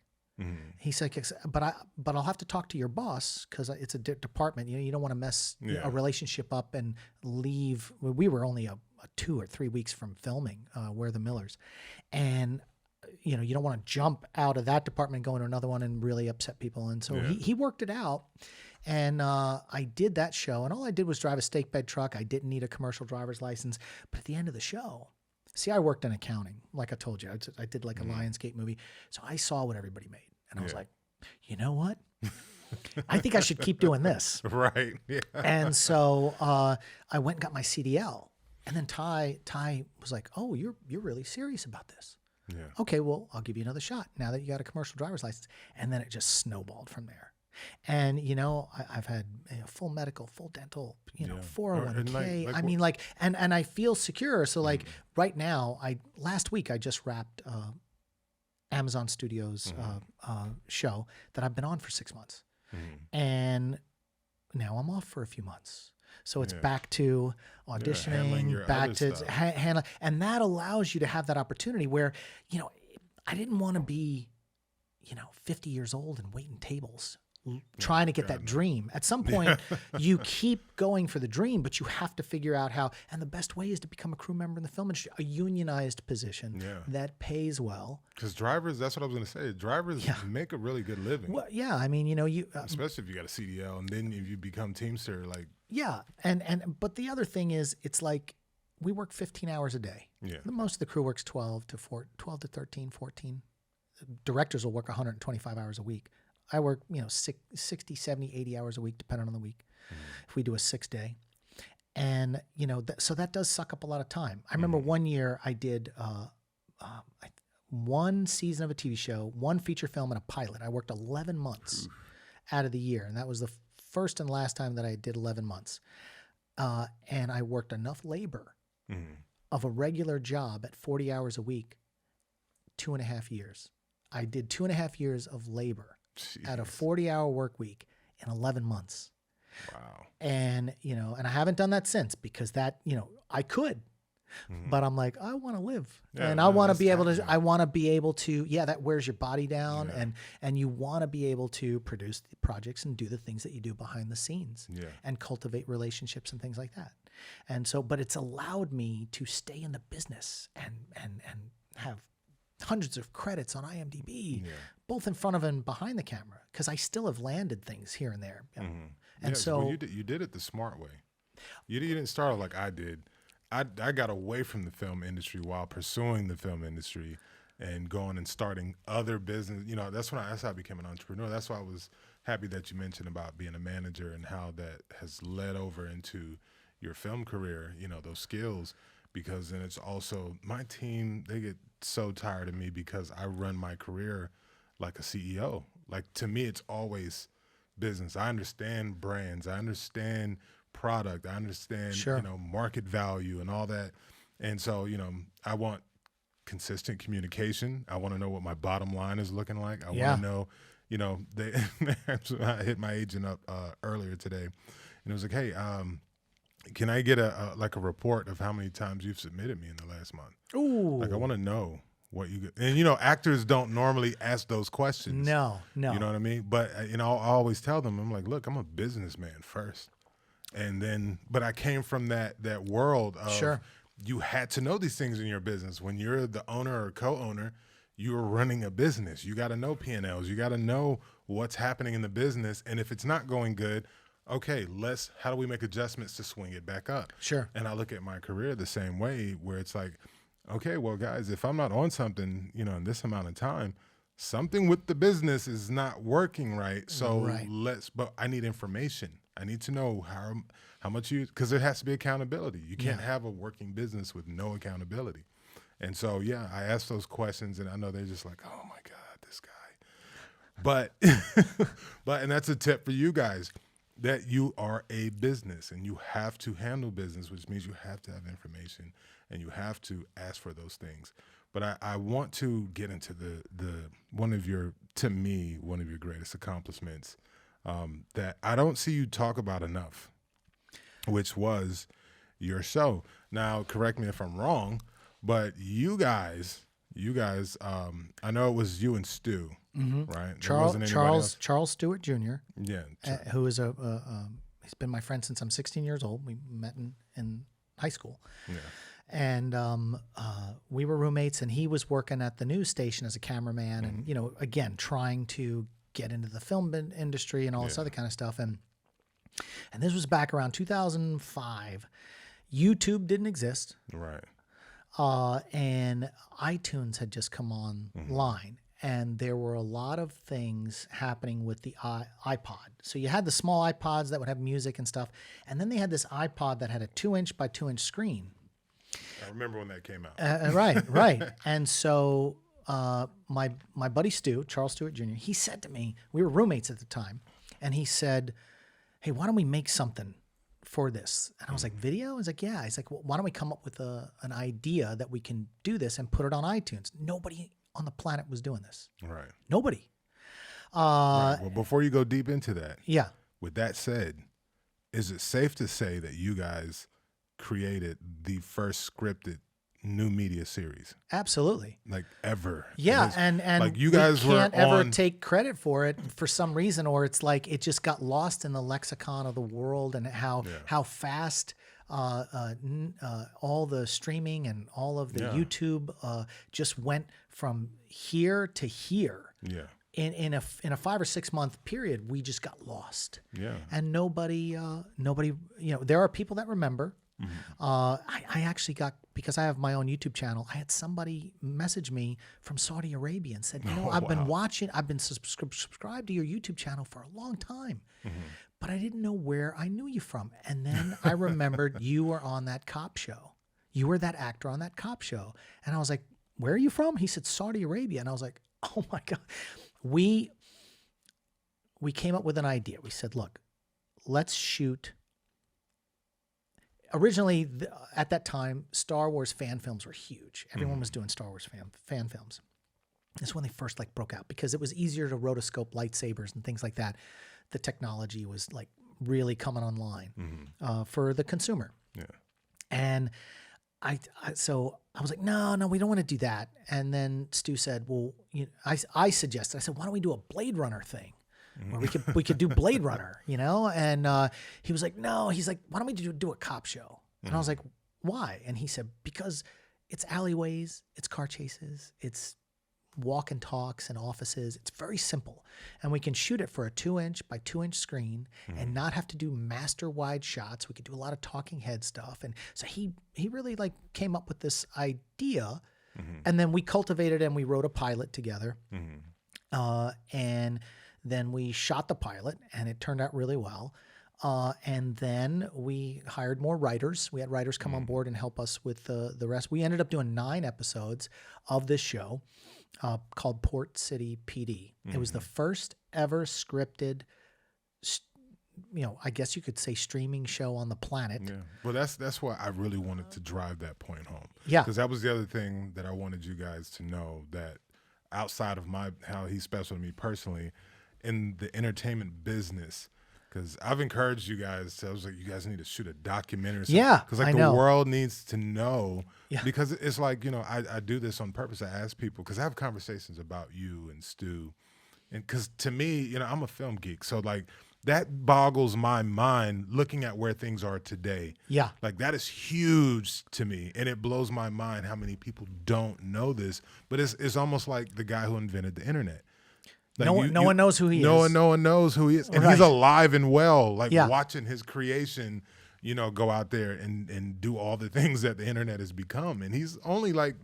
He said, but I'll have to talk to your boss because it's a department. You don't want to mess a relationship up and leave. We were only a 2 or 3 weeks from filming We're the Millers. And you don't want to jump out of that department and go into another one and really upset people. And so he worked it out. And I did that show. And all I did was drive a stake bed truck. I didn't need a commercial driver's license. But at the end of the show, I worked in accounting. Like I told you, I did like a Lionsgate movie. So I saw what everybody made. And I was like, you know what? I think I should keep doing this. Right. Yeah. And so I went and got my CDL. And then Ty was like, oh, you're really serious about this. Yeah. Okay, well, I'll give you another shot now that you got a commercial driver's license. And then it just snowballed from there. And, I've had full medical, full dental, 401k. And I feel secure. So right now, last week I just wrapped Amazon Studios show that I've been on for 6 months. And now I'm off for a few months. So it's back to auditioning, back to handling. And that allows you to have that opportunity where, I didn't want to be, 50 years old and waiting tables, trying to get that dream. At some point, you keep going for the dream, but you have to figure out how. And the best way is to become a crew member in the film industry, a unionized position that pays well. Because drivers, that's what I was going to say. Drivers make a really good living. Well, yeah, I mean, you especially if you got a CDL, and then if you become Teamster, Yeah, but the other thing is, it's like we work 15 hours a day. Yeah. Most of the crew works 12 to 13, 14. Directors will work 125 hours a week. I work, 60, 70, 80 hours a week, depending on the week, if we do a 6-day. And, so that does suck up a lot of time. I remember one year I did one season of a TV show, one feature film, and a pilot. I worked 11 months out of the year, and that was the first and last time that I did 11 months. And I worked enough labor of a regular job at 40 hours a week, 2.5 years. I did 2.5 years of labor at a 40-hour work week in 11 months. Wow. And, and I haven't done that since because that, I could, but I'm like, I want to live and I want to be able to, that wears your body down and you want to be able to produce the projects and do the things that you do behind the scenes and cultivate relationships and things like that. And so, but it's allowed me to stay in the business and have hundreds of credits on IMDb, both in front of and behind the camera, because I still have landed things here and there. And so you did it the smart way. You didn't start like I did. I got away from the film industry while pursuing the film industry and going and starting other business. That's how I became an entrepreneur. That's why I was happy that you mentioned about being a manager and how that has led over into your film career, those skills, because then it's also my team, they get so tired of me because I run my career like a CEO. Like to me, it's always business. I understand brands. I understand product. I understand, market value and all that. And so, I want consistent communication. I want to know what my bottom line is looking like. I want to know, I hit my agent up earlier today and it was like, hey, can I get a report of how many times you've submitted me in the last month? Ooh. Like I want to know what you get. And actors don't normally ask those questions. No. You know what I mean? But I always tell them, I'm like, look, I'm a businessman first. And then, but I came from that world of you had to know these things in your business. When you're the owner or co-owner, you're running a business. You got to know P&Ls. You got to know what's happening in the business. And if it's not going good, okay, how do we make adjustments to swing it back up? Sure. And I look at my career the same way, where it's like, okay, well, guys, if I'm not on something, in this amount of time, something with the business is not working right. So but I need information. I need to know how much because there has to be accountability. You can't have a working business with no accountability. And so, I ask those questions and I know they're just like, oh my God, this guy. But, and that's a tip for you guys, that you are a business and you have to handle business, which means you have to have information and you have to ask for those things. But I want to get into one of your greatest accomplishments that I don't see you talk about enough, which was your show. Now, correct me if I'm wrong, but you guys, I know it was you and Stu, right? Charles Stewart Jr. Yeah, who is he's been my friend since I'm 16 years old. We met in high school. Yeah. And we were roommates, and he was working at the news station as a cameraman, and again trying to get into the film industry and all this other kind of stuff. And this was back around 2005. YouTube didn't exist, right? And iTunes had just come online, and there were a lot of things happening with the iPod. So you had the small iPods that would have music and stuff, and then they had this iPod that had a 2-inch by 2-inch screen. I remember when that came out. Right. And so my buddy Stu, Charles Stewart Jr., he said to me, we were roommates at the time, and he said, hey, why don't we make something for this? And I was like, video? He's like, yeah. He's like, well, why don't we come up with an idea that we can do this and put it on iTunes? Nobody on the planet was doing this. Right. Nobody. Right. Well, before you go deep into that, yeah. With that said, is it safe to say that you guys created the first scripted new media series? Absolutely. Like ever. Yeah, and like you guys can't ever take credit for it for some reason, or it's like it just got lost in the lexicon of the world, and how fast all the streaming and all of the YouTube just went from here to here. Yeah. In a 5 or 6 month period, we just got lost. Yeah. And nobody, there are people that remember. Mm-hmm. I actually got, because I have my own YouTube channel, I had somebody message me from Saudi Arabia and said, I've been subscribed to your YouTube channel for a long time, but I didn't know where I knew you from. And then I remembered you were on that cop show. You were that actor on that cop show. And I was like, where are you from? He said, Saudi Arabia. And I was like, oh my God. We came up with an idea. We said, look, let's shoot. Originally, at that time, Star Wars fan films were huge. Everyone was doing Star Wars fan films. This is when they first broke out, because it was easier to rotoscope lightsabers and things like that. The technology was really coming online for the consumer. Yeah. And so I was like, no, we don't want to do that. And then Stu said, well, I suggested, I said, why don't we do a Blade Runner thing where we could do Blade Runner, And he was like, no, he's like, why don't we do a cop show? And I was like, why? And he said, because it's alleyways, it's car chases, it's walk and talks and offices. It's very simple. And we can shoot it for a 2-inch by 2-inch screen and not have to do master wide shots. We could do a lot of talking head stuff. And so he really like came up with this idea, and then we cultivated and we wrote a pilot together. And then we shot the pilot and it turned out really well. And then we hired more writers. We had writers come on board and help us with the rest. We ended up doing 9 episodes of this show called Port City PD. It was the first ever scripted, I guess you could say streaming show on the planet. Yeah. Well, that's why I really wanted to drive that point home. Yeah. Because that was the other thing that I wanted you guys to know, that outside of how he's special to me personally, in the entertainment business, because I've encouraged you guys. I was like, you guys need to shoot a documentary. Yeah, because like the world needs to know. Yeah. Because it's like, I do this on purpose. I ask people, because I have conversations about you and Stu, and because to me, I'm a film geek, so like that boggles my mind looking at where things are today. Yeah, like that is huge to me, and it blows my mind how many people don't know this. But it's almost like the guy who invented the internet. Like no one knows who he is. No one knows who he is. And he's alive and well, watching his creation, go out there and do all the things that the internet has become. And he's only like,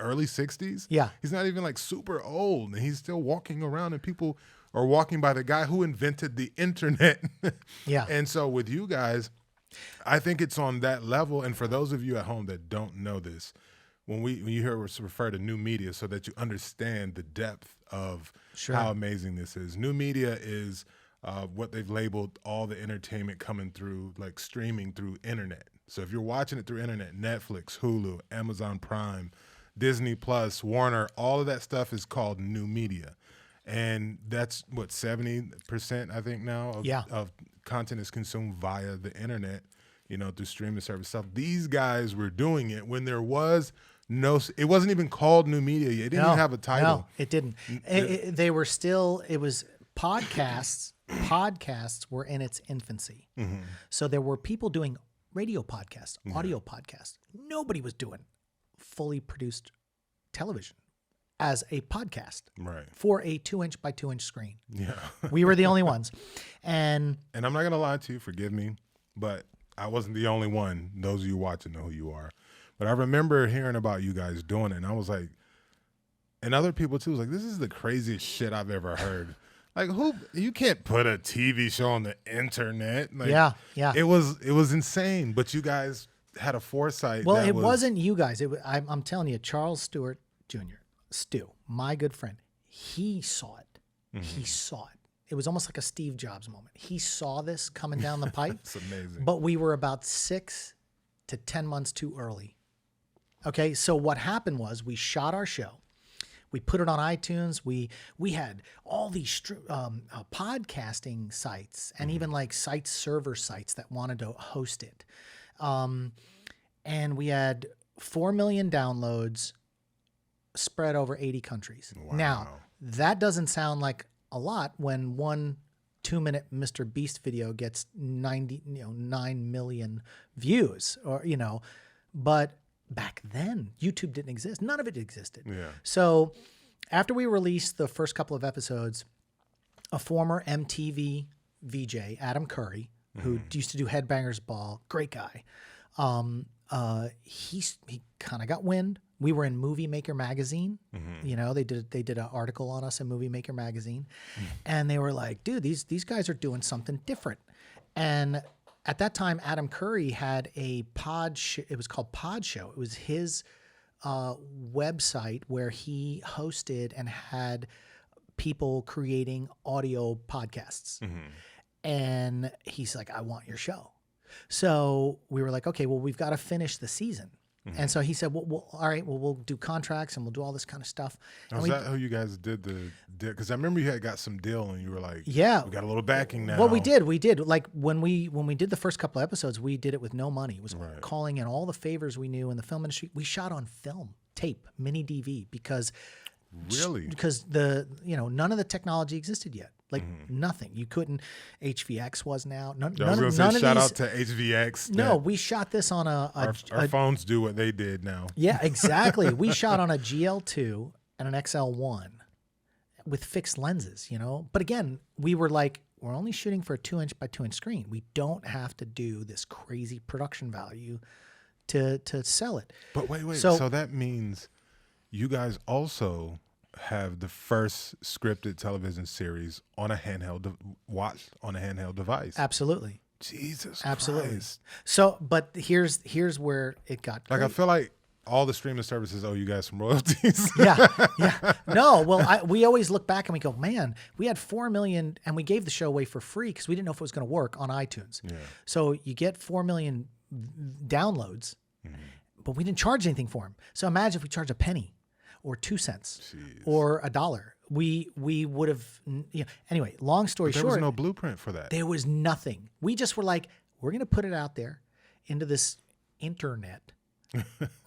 early 60s? Yeah. He's not even like super old, and he's still walking around, and people are walking by the guy who invented the internet. Yeah. And so with you guys, I think it's on that level. And for those of you at home that don't know this, when you hear us refer to new media, so that you understand the depth of how amazing this is. New media is what they've labeled all the entertainment coming through, like streaming through internet. So if you're watching it through internet, Netflix, Hulu, Amazon Prime, Disney Plus, Warner, all of that stuff is called new media. And that's 70%, I think now of content is consumed via the internet, through streaming service stuff. These guys were doing it when there was it wasn't even called new media yet. It didn't even have a title. No, it didn't. They were still, it was podcasts. Podcasts were in its infancy. So there were people doing radio podcasts, audio podcasts. Nobody was doing fully produced television as a podcast for a 2-inch by 2-inch screen. Yeah. We were the only ones. And I'm not going to lie to you, forgive me, but I wasn't the only one. Those of you watching know who you are. But I remember hearing about you guys doing it, and I was like, and other people too, was like, this is the craziest shit I've ever heard. Like, you can't put a TV show on the internet. Like, yeah. It was insane, but you guys had a foresight. Well, it wasn't you guys. I'm telling you, Charles Stewart Jr., Stu, my good friend, he saw it. He saw it. It was almost like a Steve Jobs moment. He saw this coming down the pipe. It's amazing. But we were about 6 to 10 months too early. Okay, so what happened was we shot our show. We put it on iTunes. We had all these podcasting sites and even like server sites that wanted to host it. And we had 4 million downloads spread over 80 countries. Wow. Now, that doesn't sound like a lot when one 2-minute Mr. Beast video gets 9 million views, but back then YouTube didn't exist. None of it existed. Yeah. So after we released the first couple of episodes, a former MTV VJ, Adam Curry, who used to do Headbangers Ball, great guy. He kind of got wind. We were in Movie Maker magazine. They did an article on us in Movie Maker magazine, and they were like, "Dude, these guys are doing something different." And at that time, Adam Curry had a it was called Pod Show. It was his website where he hosted and had people creating audio podcasts. And he's like, I want your show. So we were like, okay, well, we've got to finish the season. And so he said, well, all right, well, we'll do contracts and we'll do all this kind of stuff. Was that how you guys did the deal? Because I remember you had got some deal and you were like, yeah, we got a little backing now. Well, we did. Like when we did the first couple of episodes, we did it with no money. It was calling in all the favors we knew in the film industry. We shot on film, tape, mini DV because none of the technology existed yet. Like nothing. You couldn't. HVX wasn't out. None shout out to HVX. No, we shot this on our phones do what they did now. Yeah, exactly. We shot on a GL2 and an XL1 with fixed lenses, But again, we were like, we're only shooting for a 2-inch by 2-inch screen. We don't have to do this crazy production value to sell it. But wait. So that means you guys also have the first scripted television series on a handheld watched on a handheld device. Absolutely. Jesus Absolutely. Christ. So, but here's where it got great. Like, I feel like all the streaming services owe you guys some royalties. Yeah. No, well, we always look back and we go, man, we had 4 million and we gave the show away for free because we didn't know if it was going to work on iTunes. Yeah. So you get 4 million downloads, but we didn't charge anything for them. So imagine if we charged a penny or 2 cents or $1. We would have, anyway, long story short. There was no blueprint for that. There was nothing. We just were like, we're going to put it out there into this internet or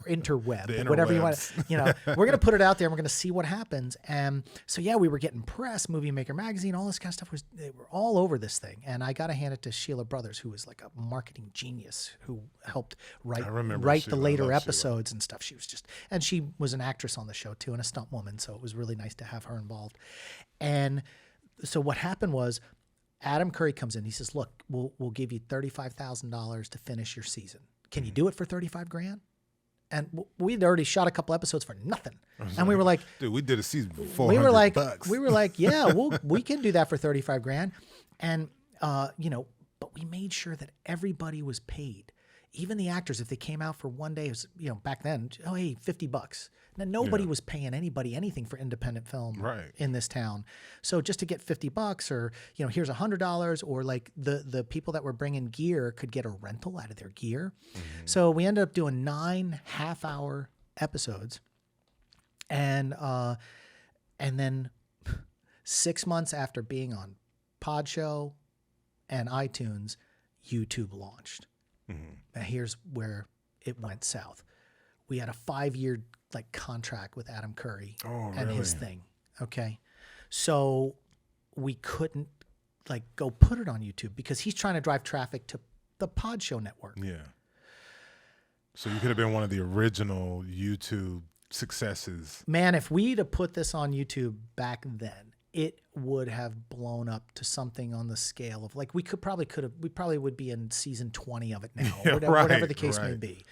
interweb, whatever you want. We're going to put it out there and we're going to see what happens. And so, we were getting press, Movie Maker Magazine, all this kind of stuff they were all over this thing. And I got to hand it to Sheila Brothers, who was like a marketing genius who helped write the later episodes and stuff. And she was an actress on the show too, and a stunt woman. So it was really nice to have her involved. And so what happened was Adam Curry comes in. He says, look, we'll give you $35,000 to finish your season. Can you do it for $35,000? And we'd already shot a couple episodes for nothing. And we were like, dude, we did a season for $400. We were like, yeah, we can do that for $35,000. And, but we made sure that everybody was paid. Even the actors, if they came out for one day, it was, back then, oh, hey, $50. Now, nobody was paying anybody anything for independent film in this town. So just to get $50 or, here's $100, or like the people that were bringing gear could get a rental out of their gear. So we ended up doing 9 half-hour episodes. And then 6 months after being on Podshow and iTunes, YouTube launched. Now here's where it went south. We had a 5-year contract with Adam Curry and his thing. Okay. So we couldn't go put it on YouTube because he's trying to drive traffic to the Podshow network. Yeah. So you could have been one of the original YouTube successes. Man, if we'd have put this on YouTube back then, it would have blown up to something on the scale of we probably would be in season 20 of it now, whatever the case may be.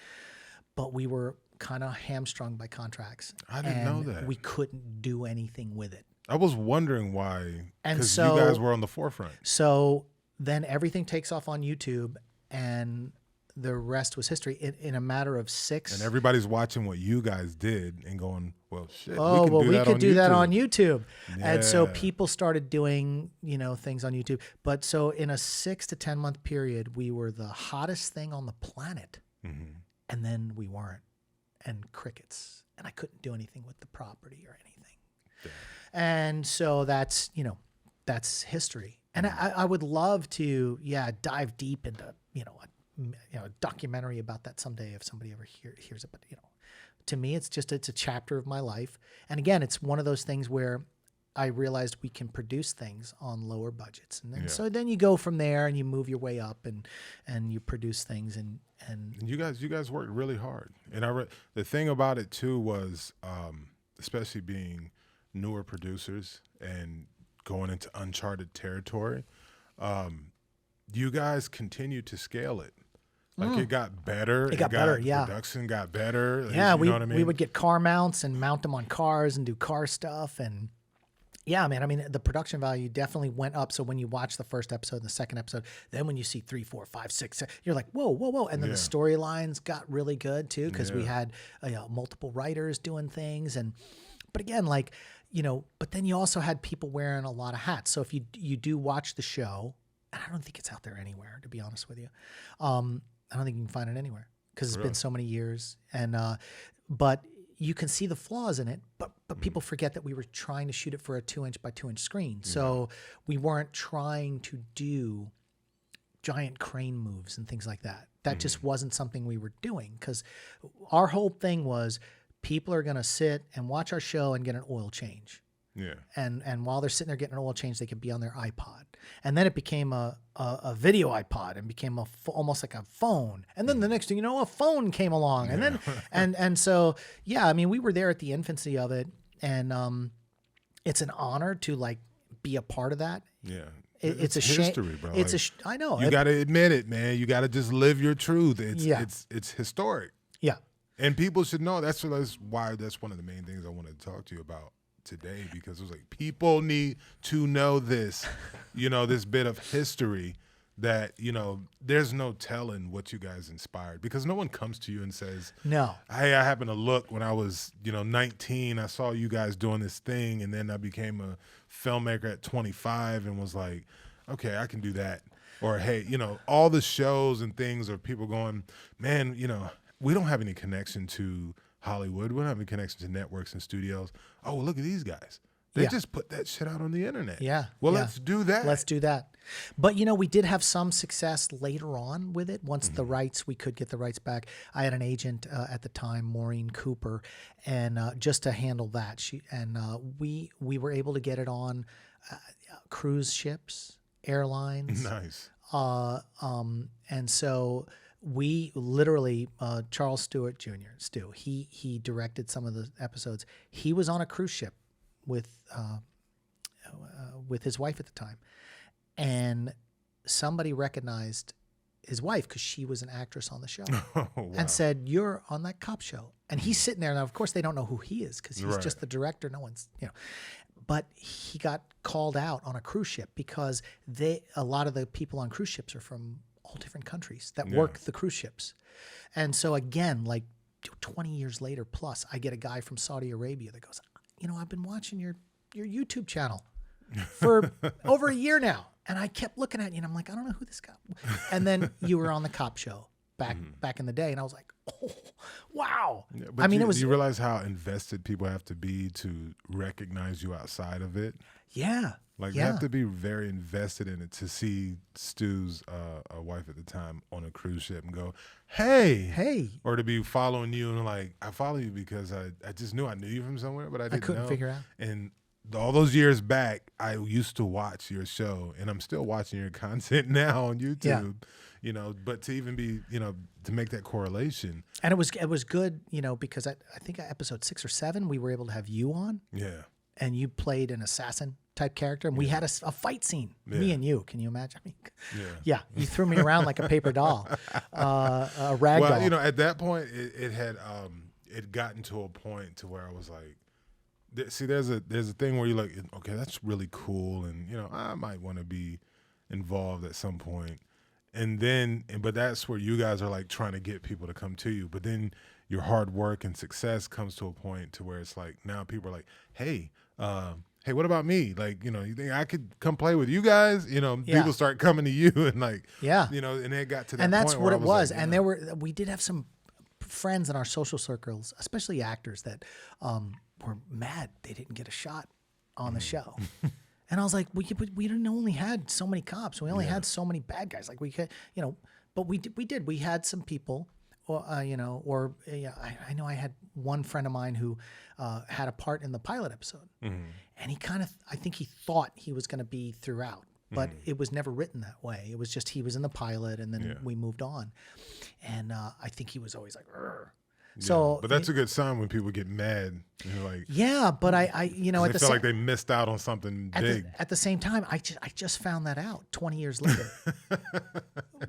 But we were kind of hamstrung by contracts. I didn't know that. We couldn't do anything with it. I was wondering why, because you guys were on the forefront. So then everything takes off on YouTube, and the rest was history in a matter of 6. And everybody's watching what you guys did and going, well, shit, we could do that on YouTube. Yeah. And so people started doing, things on YouTube. But so in a 6 to 10 month period, we were the hottest thing on the planet. And then we weren't. And crickets. And I couldn't do anything with the property or anything. Yeah. And so that's history. And I would love to, dive deep into, a documentary about that someday if somebody ever hears it. But, to me, it's a chapter of my life. And again, it's one of those things where I realized we can produce things on lower budgets. And then, so then you go from there and you move your way up and you produce things and you guys worked really hard. And the thing about it too was, especially being newer producers and going into uncharted territory, you guys continue to scale it. It got better. It got better, yeah. Production got better. Yeah, you know what I mean? We would get car mounts and mount them on cars and do car stuff. And yeah, man, I mean, the production value definitely went up. So when you watch the first episode and the second episode, then when you see 3, 4, 5, 6, you're like, whoa. And then the storylines got really good too, because we had multiple writers doing things. But again, but then you also had people wearing a lot of hats. So if you do watch the show, and I don't think it's out there anywhere, to be honest with you. I don't think you can find it anywhere. because it's been so many years. And but you can see the flaws in it, but people forget that we were trying to shoot it for a 2-inch by 2-inch screen. So we weren't trying to do giant crane moves and things like that. That just wasn't something we were doing, because our whole thing was people are going to sit and watch our show and get an oil change. Yeah. And while they're sitting there getting an oil change, they could be on their iPod. And then it became a video iPod and became almost like a phone. And then the next thing you know, a phone came along. And then and so, yeah, I mean, we were there at the infancy of it. And it's an honor to like be a part of that. Yeah. It's a history, bro. It's like, I know. You got to admit it, man. You got to just live your truth. It's historic. Yeah. And people should know. That's why that's one of the main things I wanted to talk to you about today, because it was like, people need to know this, this bit of history that, there's no telling what you guys inspired, because no one comes to you and says, no, hey, I happened to look when I was, 19, I saw you guys doing this thing. And then I became a filmmaker at 25 and was like, okay, I can do that. Or, hey, all the shows and things are people going, man, we don't have any connection to Hollywood. We don't have any connection to networks and studios. Oh, well, look at these guys. They just put that shit out on the internet. Yeah. Well, let's do that. Let's do that. But, we did have some success later on with it. Once we could get the rights back. I had an agent at the time, Maureen Cooper, and just to handle that. We were able to get it on cruise ships, airlines. Nice. And so we literally, Charles Stewart Jr., Stu, he directed some of the episodes. He was on a cruise ship with his wife at the time, and somebody recognized his wife because she was an actress on the show. Oh, wow. And said, "You're on that cop show." And he's sitting there, and of course they don't know who he is because he's just the director. No one's, but he got called out on a cruise ship because a lot of the people on cruise ships are from all different countries that work the cruise ships. And so again, like 20 years later plus, I get a guy from Saudi Arabia that goes, I've been watching your YouTube channel for over a year now. And I kept looking at you and I'm like, I don't know who this guy is. And then you were on the cop show back in the day. And I was like, oh, wow. Yeah, but you realize how invested people have to be to recognize you outside of it? Yeah. Like, you have to be very invested in it to see Stu's wife at the time on a cruise ship and go, hey. Or to be following you and like, I follow you because I just knew I knew you from somewhere, but I couldn't figure out. And all those years back, I used to watch your show, and I'm still watching your content now on YouTube. But to even be, to make that correlation. And it was good, because I think episode 6 or 7, we were able to have you on. Yeah. And you played an assassin type character, and we had a fight scene, me and you. Can you imagine? Yeah, you threw me around like a paper doll, a rag doll. Well, at that point, it had gotten to a point to where I was like, see, there's a thing where you're like, okay, that's really cool, and I might want to be involved at some point. And then, but that's where you guys are like trying to get people to come to you. But then your hard work and success comes to a point to where it's like, now people are like, hey, what about me? Like, you think I could come play with you guys? People start coming to you and like, and it got to that point. And that's what it was. Like, and we did have some friends in our social circles, especially actors, that were mad they didn't get a shot on the show. And I was like, we didn't only had so many cops. We only had so many bad guys. Like we could, but we did. We had some people, I know I had one friend of mine who had a part in the pilot episode, and I think he thought he was going to be throughout, but it was never written that way. It was just he was in the pilot, and then we moved on, and I think he was always like, "Urgh." So, but that's a good sign when people get mad. Like, but I they feel like they missed out on something big. At the same time, I just found that out 20 years later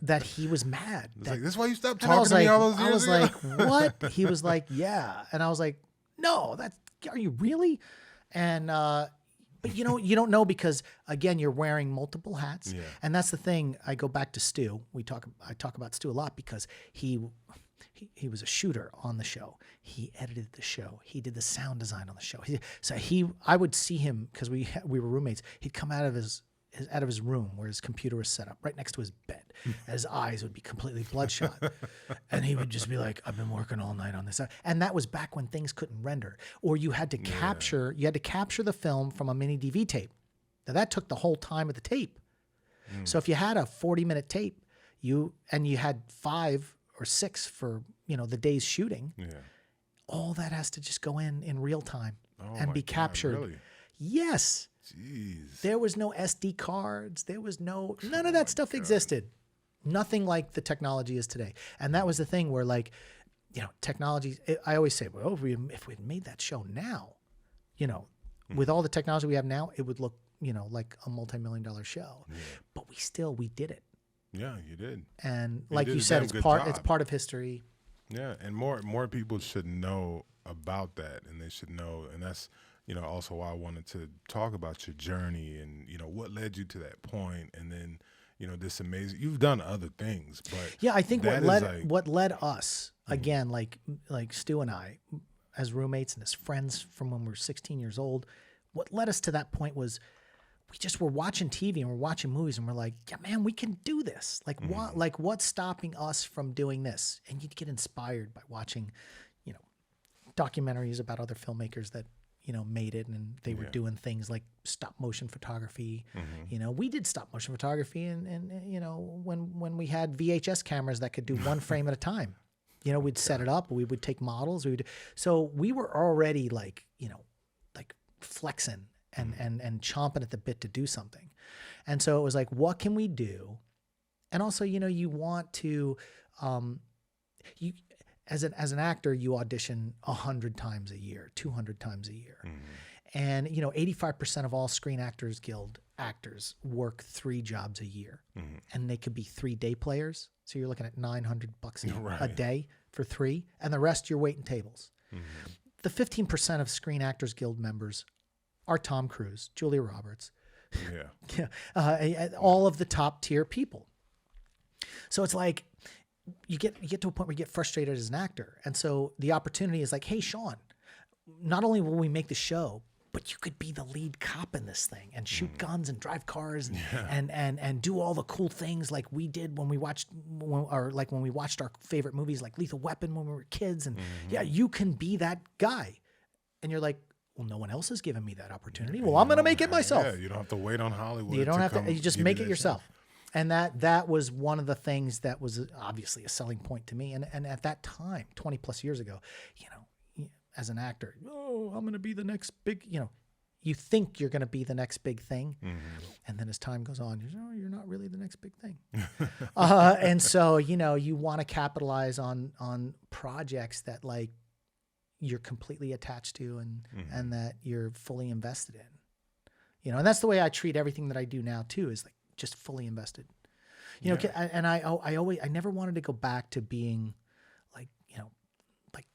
that he was mad. Like, this is why you stopped talking to me all those years ago? I was like, what? He was like, yeah, and I was like, no, are you really? And but you don't know because again, you're wearing multiple hats, and that's the thing. I go back to Stu. I talk about Stu a lot because he was a shooter on the show. He edited the show. He did the sound design on the show. I would see him because we were roommates. He'd come out of his out of his room where his computer was set up, right next to his bed. His eyes would be completely bloodshot. And he would just be like, I've been working all night on this. And that was back when things couldn't render. Or you had to capture the film from a mini DV tape. Now that took the whole time of the tape. So if you had a 40-minute tape, you had 5 or 6 for, the day's shooting, all that has to just go in real time and be captured. Really? Yes. Jeez. There was no SD cards. There was none of that stuff existed. Nothing like the technology is today. And that was the thing where, like, technology, I always say, well, if we'd made that show now, with all the technology we have now, it would look, like a multi-million-dollar show. Yeah. But we did it. Yeah, you did. And like you said, it's part of history. Yeah, and more people should know about that, and they should know, and that's also why I wanted to talk about your journey and what led you to that point, and then this amazing. You've done other things, but yeah, I think what led us again, like Stu and I, as roommates and as friends from when we were 16 years old, what led us to that point was we just were watching TV and we're watching movies and we're like, yeah, man, we can do this. Like what's stopping us from doing this? And you'd get inspired by watching, documentaries about other filmmakers that, made it, and they were doing things like stop motion photography. We did stop motion photography and when we had VHS cameras that could do one frame at a time, we'd set it up, we would take models. So we were already like flexing and chomping at the bit to do something. And so it was like, what can we do? And also, you want to, as an actor, you audition 100 times a year, 200 times a year. And, 85% of all Screen Actors Guild actors work 3 jobs a year. And they could be 3 day players. So you're looking at $900 a day for 3, and the rest you're waiting tables. The 15% of Screen Actors Guild members are Tom Cruise, Julia Roberts, all of the top tier people. So it's like you get to a point where you get frustrated as an actor. And so the opportunity is like, hey, Shaun, not only will we make the show, but you could be the lead cop in this thing and shoot guns and drive cars and do all the cool things like we did when we watched our favorite movies like Lethal Weapon when we were kids. And you can be that guy. And you're like, well, no one else has given me that opportunity. Well, I'm going to make it myself. Yeah, you don't have to wait on Hollywood. You don't have to. You just make it yourself. And that was one of the things that was obviously a selling point to me. And at that time, 20 plus years ago, as an actor, I'm going to be the next big, you think you're going to be the next big thing. And then as time goes on, you're not really the next big thing. And so, you want to capitalize on projects that like you're completely attached to and that you're fully invested in, and that's the way I treat everything that I do now too, is like just fully invested, and I never wanted to go back to being like, like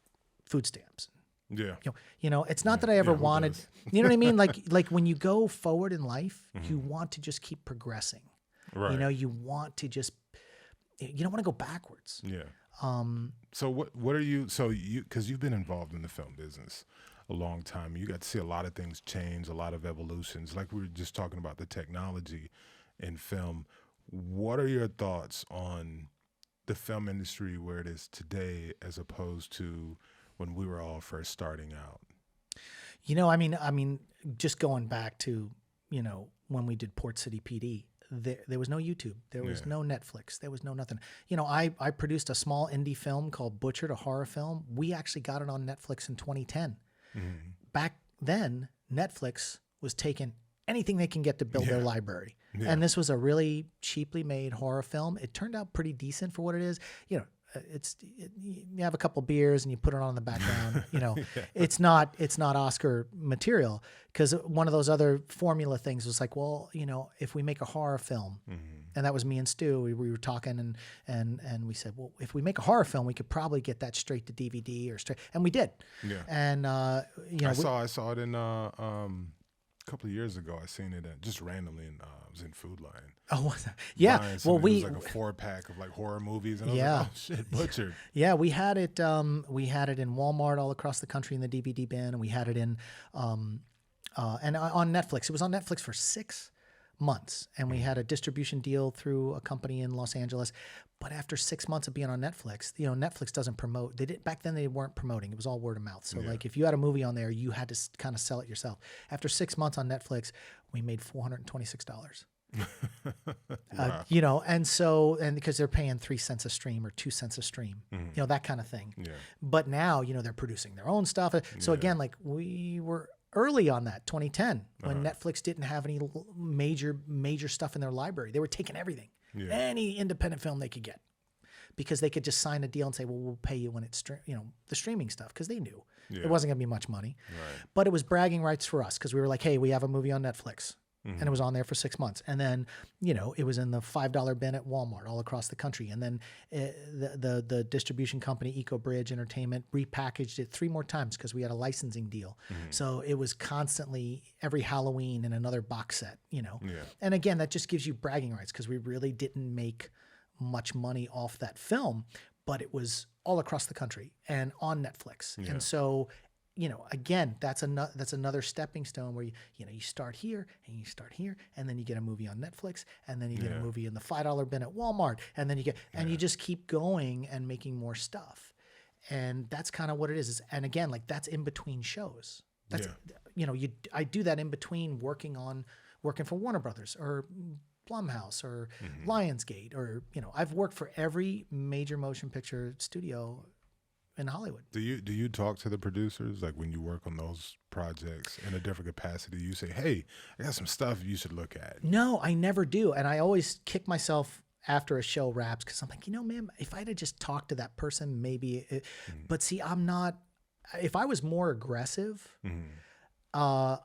food stamps. Yeah. It's not that I ever wanted, you know what I mean? Like when you go forward in life, you want to just keep progressing. Right. You want to just, you don't want to go backwards. Yeah. So what are you, cause you've been involved in the film business a long time. You got to see a lot of things change, a lot of evolutions. Like we were just talking about the technology in film. What are your thoughts on the film industry where it is today as opposed to when we were all first starting out? I mean, just going back to, when we did Port City PD, there was no YouTube. There was no Netflix. There was no nothing. I produced a small indie film called Butchered, a horror film. We actually got it on Netflix in 2010. Back then, Netflix was taking anything they can get to build their library. And this was a really cheaply made horror film. It turned out pretty decent for what it is. You have a couple beers and you put it on in the background. It's not Oscar material, because one of those other formula things was like, well, if we make a horror film, and that was me and Stu, we were talking and we said, well, if we make a horror film, we could probably get that straight to DVD and we did. Yeah. And I saw it in a couple of years ago. I seen it just randomly in it was in Food Line. Oh, yeah. Well, it was like a 4-pack of like horror movies, and I was like, oh shit, Butchered. Yeah, we had it. We had it in Walmart all across the country in the DVD bin, and we had it in, and on Netflix. It was on Netflix for 6 months, and we had a distribution deal through a company in Los Angeles. But after 6 months of being on Netflix, Netflix doesn't promote. They did back then. They weren't promoting. It was all word of mouth. So like if you had a movie on there, you had to kind of sell it yourself. After 6 months on Netflix, we made $426. Wow. And because they're paying 3 cents a stream or 2 cents a stream, that kind of thing. Yeah. But now, they're producing their own stuff. So again, like we were early on that 2010 when Netflix didn't have any major stuff in their library. They were taking everything, any independent film they could get, because they could just sign a deal and say, well, we'll pay you when it's, the streaming stuff. Cause they knew it wasn't gonna be much money, but it was bragging rights for us. Cause we were like, hey, we have a movie on Netflix. And it was on there for 6 months. And then, it was in the $5 bin at Walmart all across the country. And then the distribution company, EcoBridge Entertainment, repackaged it 3 more times because we had a licensing deal. So it was constantly every Halloween in another box set, And again, that just gives you bragging rights because we really didn't make much money off that film, but it was all across the country and on Netflix. And so again, that's another stepping stone where you start here and you start here, and then you get a movie on Netflix, and then you get a movie in the $5 bin at Walmart, and then you just keep going and making more stuff, and that's kind of what it is. And again, like that's in between shows. That's I do that in between working for Warner Brothers or Blumhouse or Lionsgate, or I've worked for every major motion picture studio in Hollywood. Do you talk to the producers, like when you work on those projects in a different capacity? You say, hey, I got some stuff you should look at. No, I never do. And I always kick myself after a show wraps because I'm like, man, if I'd have just talked to that person, maybe. But see, I'm not. If I was more aggressive, I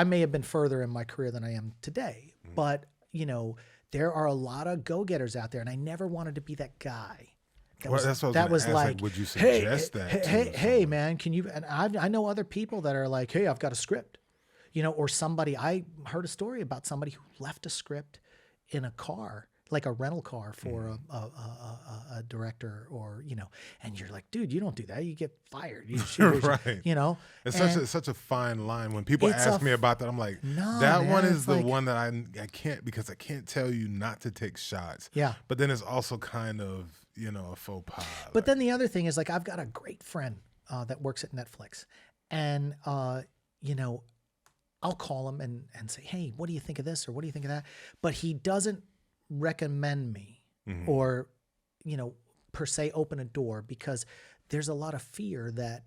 may have been further in my career than I am today. But, there are a lot of go-getters out there, and I never wanted to be that guy. That was like, would you suggest hey, man, can you? And I know other people that are like, hey, I've got a script, or somebody. I heard a story about somebody who left a script in a car, like a rental car for a director, or and you're like, dude, you don't do that. You get fired. Right. It's such a fine line. When people ask me about that, I'm like, no, that man, one is the one that I can't, because I can't tell you not to take shots. Yeah. But then it's also kind of, a faux pas. But then the other thing is, like, I've got a great friend that works at Netflix, and I'll call him and say, hey, what do you think of this, or what do you think of that? But he doesn't recommend me or, per se open a door, because there's a lot of fear that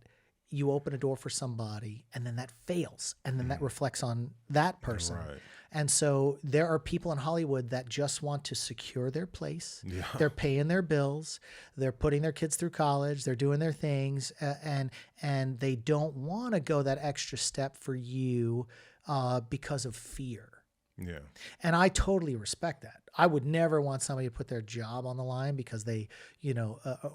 you open a door for somebody and then that fails, and then that reflects on that person. Right. And so there are people in Hollywood that just want to secure their place. Yeah. They're paying their bills. They're putting their kids through college. They're doing their things. And they don't want to go that extra step for you because of fear. Yeah. And I totally respect that. I would never want somebody to put their job on the line because they,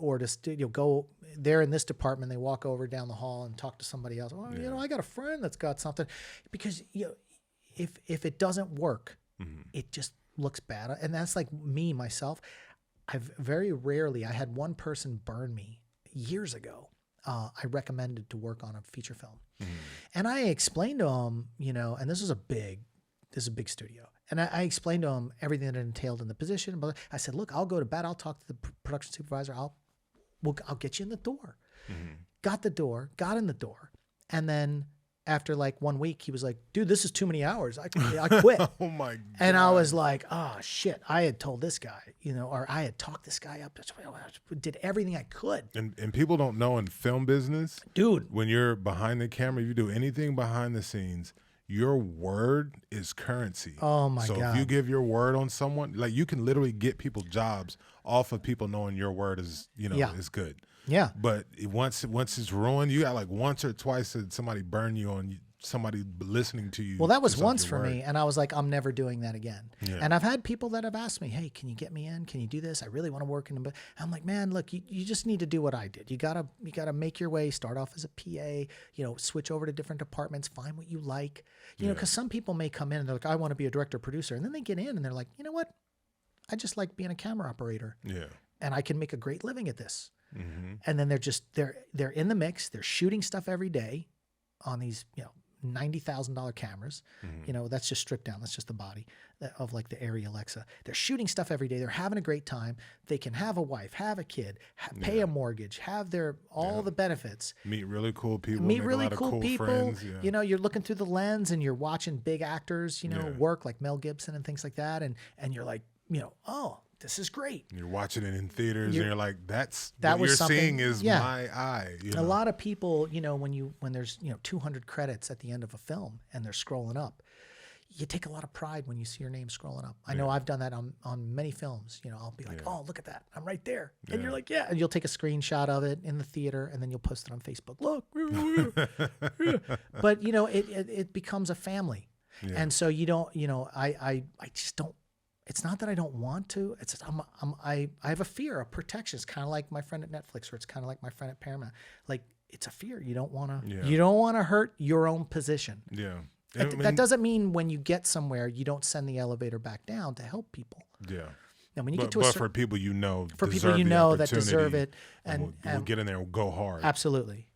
or to go there in this department, they walk over down the hall and talk to somebody else. Well, I got a friend that's got something, because, if it doesn't work, it just looks bad. And that's like me, myself. I've very rarely, I had one person burn me years ago. I recommended to work on a feature film. And I explained to him, and this is a big studio. And I explained to him everything that entailed in the position. But I said, look, I'll go to bat. I'll talk to the production supervisor. I'll get you in the door. Got in the door. And then after like 1 week, he was like, dude, this is too many hours. I quit. Oh my God. And I was like, oh shit, I had told this guy, or I had talked this guy up. Did everything I could. And people don't know in film business, dude, when you're behind the camera, if you do anything behind the scenes, your word is currency. Oh my God. So if you give your word on someone, like, you can literally get people jobs off of people knowing your word is, is good. Yeah. But once it's ruined, you got like once or twice that somebody burn you on somebody listening to you. Well, that was once for me, and I was like, I'm never doing that again. Yeah. And I've had people that have asked me, hey, can you get me in? Can you do this? I really want to work in. But I'm like, man, look, you just need to do what I did. You gotta make your way. Start off as a PA. Switch over to different departments. Find what you like. Because some people may come in and they're like, I want to be a director producer, and then they get in and they're like, you know what? I just like being a camera operator. Yeah. And I can make a great living at this. And then they're in the mix. They're shooting stuff every day on these $90,000 cameras. That's just stripped down. That's just the body of like the Arri Alexa. They're shooting stuff every day. They're having a great time. They can have a wife, have a kid, pay a mortgage, have all the benefits. Meet really cool people. Meet make really a lot cool of people. Friends. Yeah. You're looking through the lens and you're watching big actors, work like Mel Gibson and things like that. And you're like, oh, this is great. You're watching it in theaters and you're like, that what you're seeing is my eye. A lot of people, when there's 200 credits at the end of a film and they're scrolling up, you take a lot of pride when you see your name scrolling up. I know I've done that on many films. I'll be like, oh, look at that. I'm right there. And you're like, yeah. And you'll take a screenshot of it in the theater and then you'll post it on Facebook. Look. But, it becomes a family. Yeah. And so you don't, I just don't. It's not that I don't want to. It's just I have a fear of protection. It's kind of like my friend at Netflix, or it's kind of like my friend at Paramount. Like, it's a fear. You don't want to. Yeah. You don't want to hurt your own position. Yeah. That doesn't mean when you get somewhere you don't send the elevator back down to help people. Yeah. And when you get to for people that deserve it, and we'll get in there and go hard. Absolutely.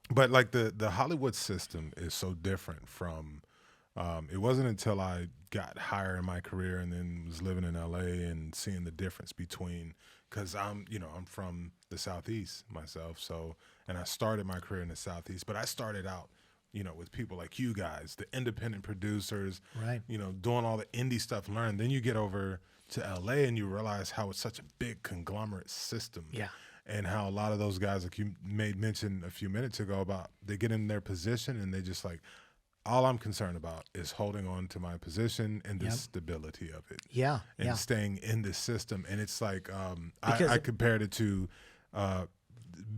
But like the Hollywood system is so different from. It wasn't until I got higher in my career and then was living in LA and seeing the difference between, because I'm from the Southeast myself, and I started my career in the Southeast, but I started out, with people like you guys, the independent producers, right? Doing all the indie stuff, learn. Then you get over to LA and you realize how it's such a big conglomerate system. Yeah. And how a lot of those guys, like you made mention a few minutes ago, about they get in their position and they just like, all I'm concerned about is holding on to my position and the stability of it. Yeah. And staying in this system. And it's like, I compared it to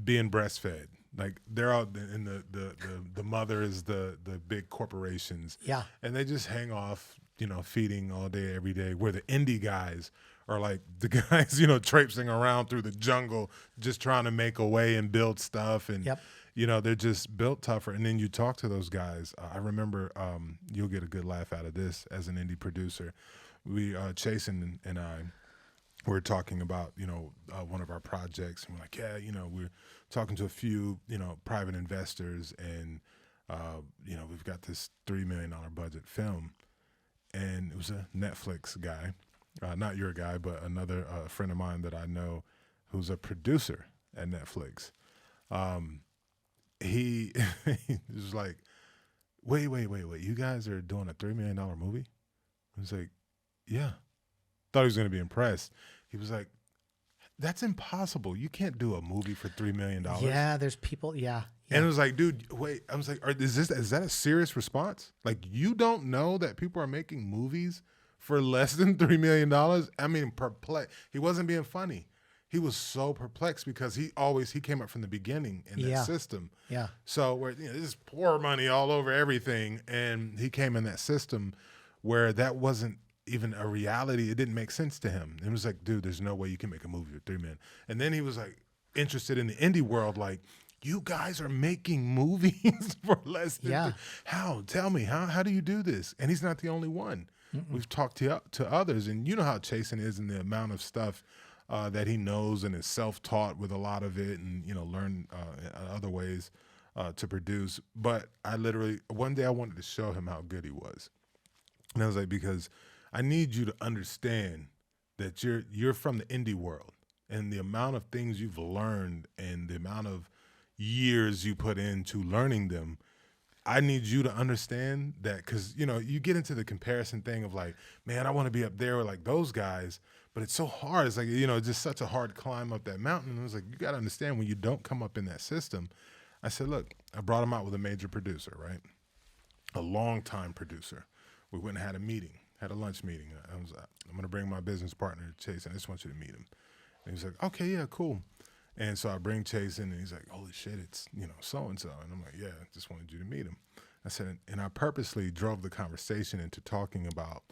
being breastfed. Like they're out in the mother is the big corporations. Yeah. And they just hang off, feeding all day, every day, where the indie guys are like the guys, traipsing around through the jungle, just trying to make a way and build stuff. And, they're just built tougher. And then you talk to those guys. I remember, you'll get a good laugh out of this as an indie producer. We, Chasen and I, we're talking about, one of our projects. And we're like, we're talking to a few, private investors. And, we've got this $3 million budget film. And it was a Netflix guy, not your guy, but another friend of mine that I know who's a producer at Netflix. He was like, wait, you guys are doing a $3 million movie? I was like, yeah. Thought he was going to be impressed. He was like, that's impossible. You can't do a movie for $3 million. Yeah, there's people, yeah. And it was like, dude, wait. I was like, is that a serious response? Like, you don't know that people are making movies for less than $3 million? I mean, perplexed. He wasn't being funny. He was so perplexed because he came up from the beginning in that system. Yeah. So where this is poor money all over everything, and he came in that system where that wasn't even a reality. It didn't make sense to him. It was like, dude, there's no way you can make a movie with 3 men. And then he was like interested in the indie world, like, you guys are making movies for less than how? Tell me, how do you do this? And he's not the only one. We've talked to others, and you know how Chasen is in the amount of stuff that he knows and is self-taught with a lot of it, and learn other ways to produce. But I literally one day I wanted to show him how good he was, and I was like, because I need you to understand that you're from the indie world, and the amount of things you've learned and the amount of years you put into learning them. I need you to understand that, because you get into the comparison thing of like, man, I want to be up there with like those guys. But it's so hard. It's like, it's just such a hard climb up that mountain. And I was like, you got to understand, when you don't come up in that system. I said, look, I brought him out with a major producer, right? A long-time producer. We went and had a meeting, had a lunch meeting. I'm going to bring my business partner, Chase, and I just want you to meet him. And he's like, okay, yeah, cool. And so I bring Chase in, and he's like, holy shit, it's, so-and-so. And I'm like, yeah, I just wanted you to meet him. I said, and I purposely drove the conversation into talking about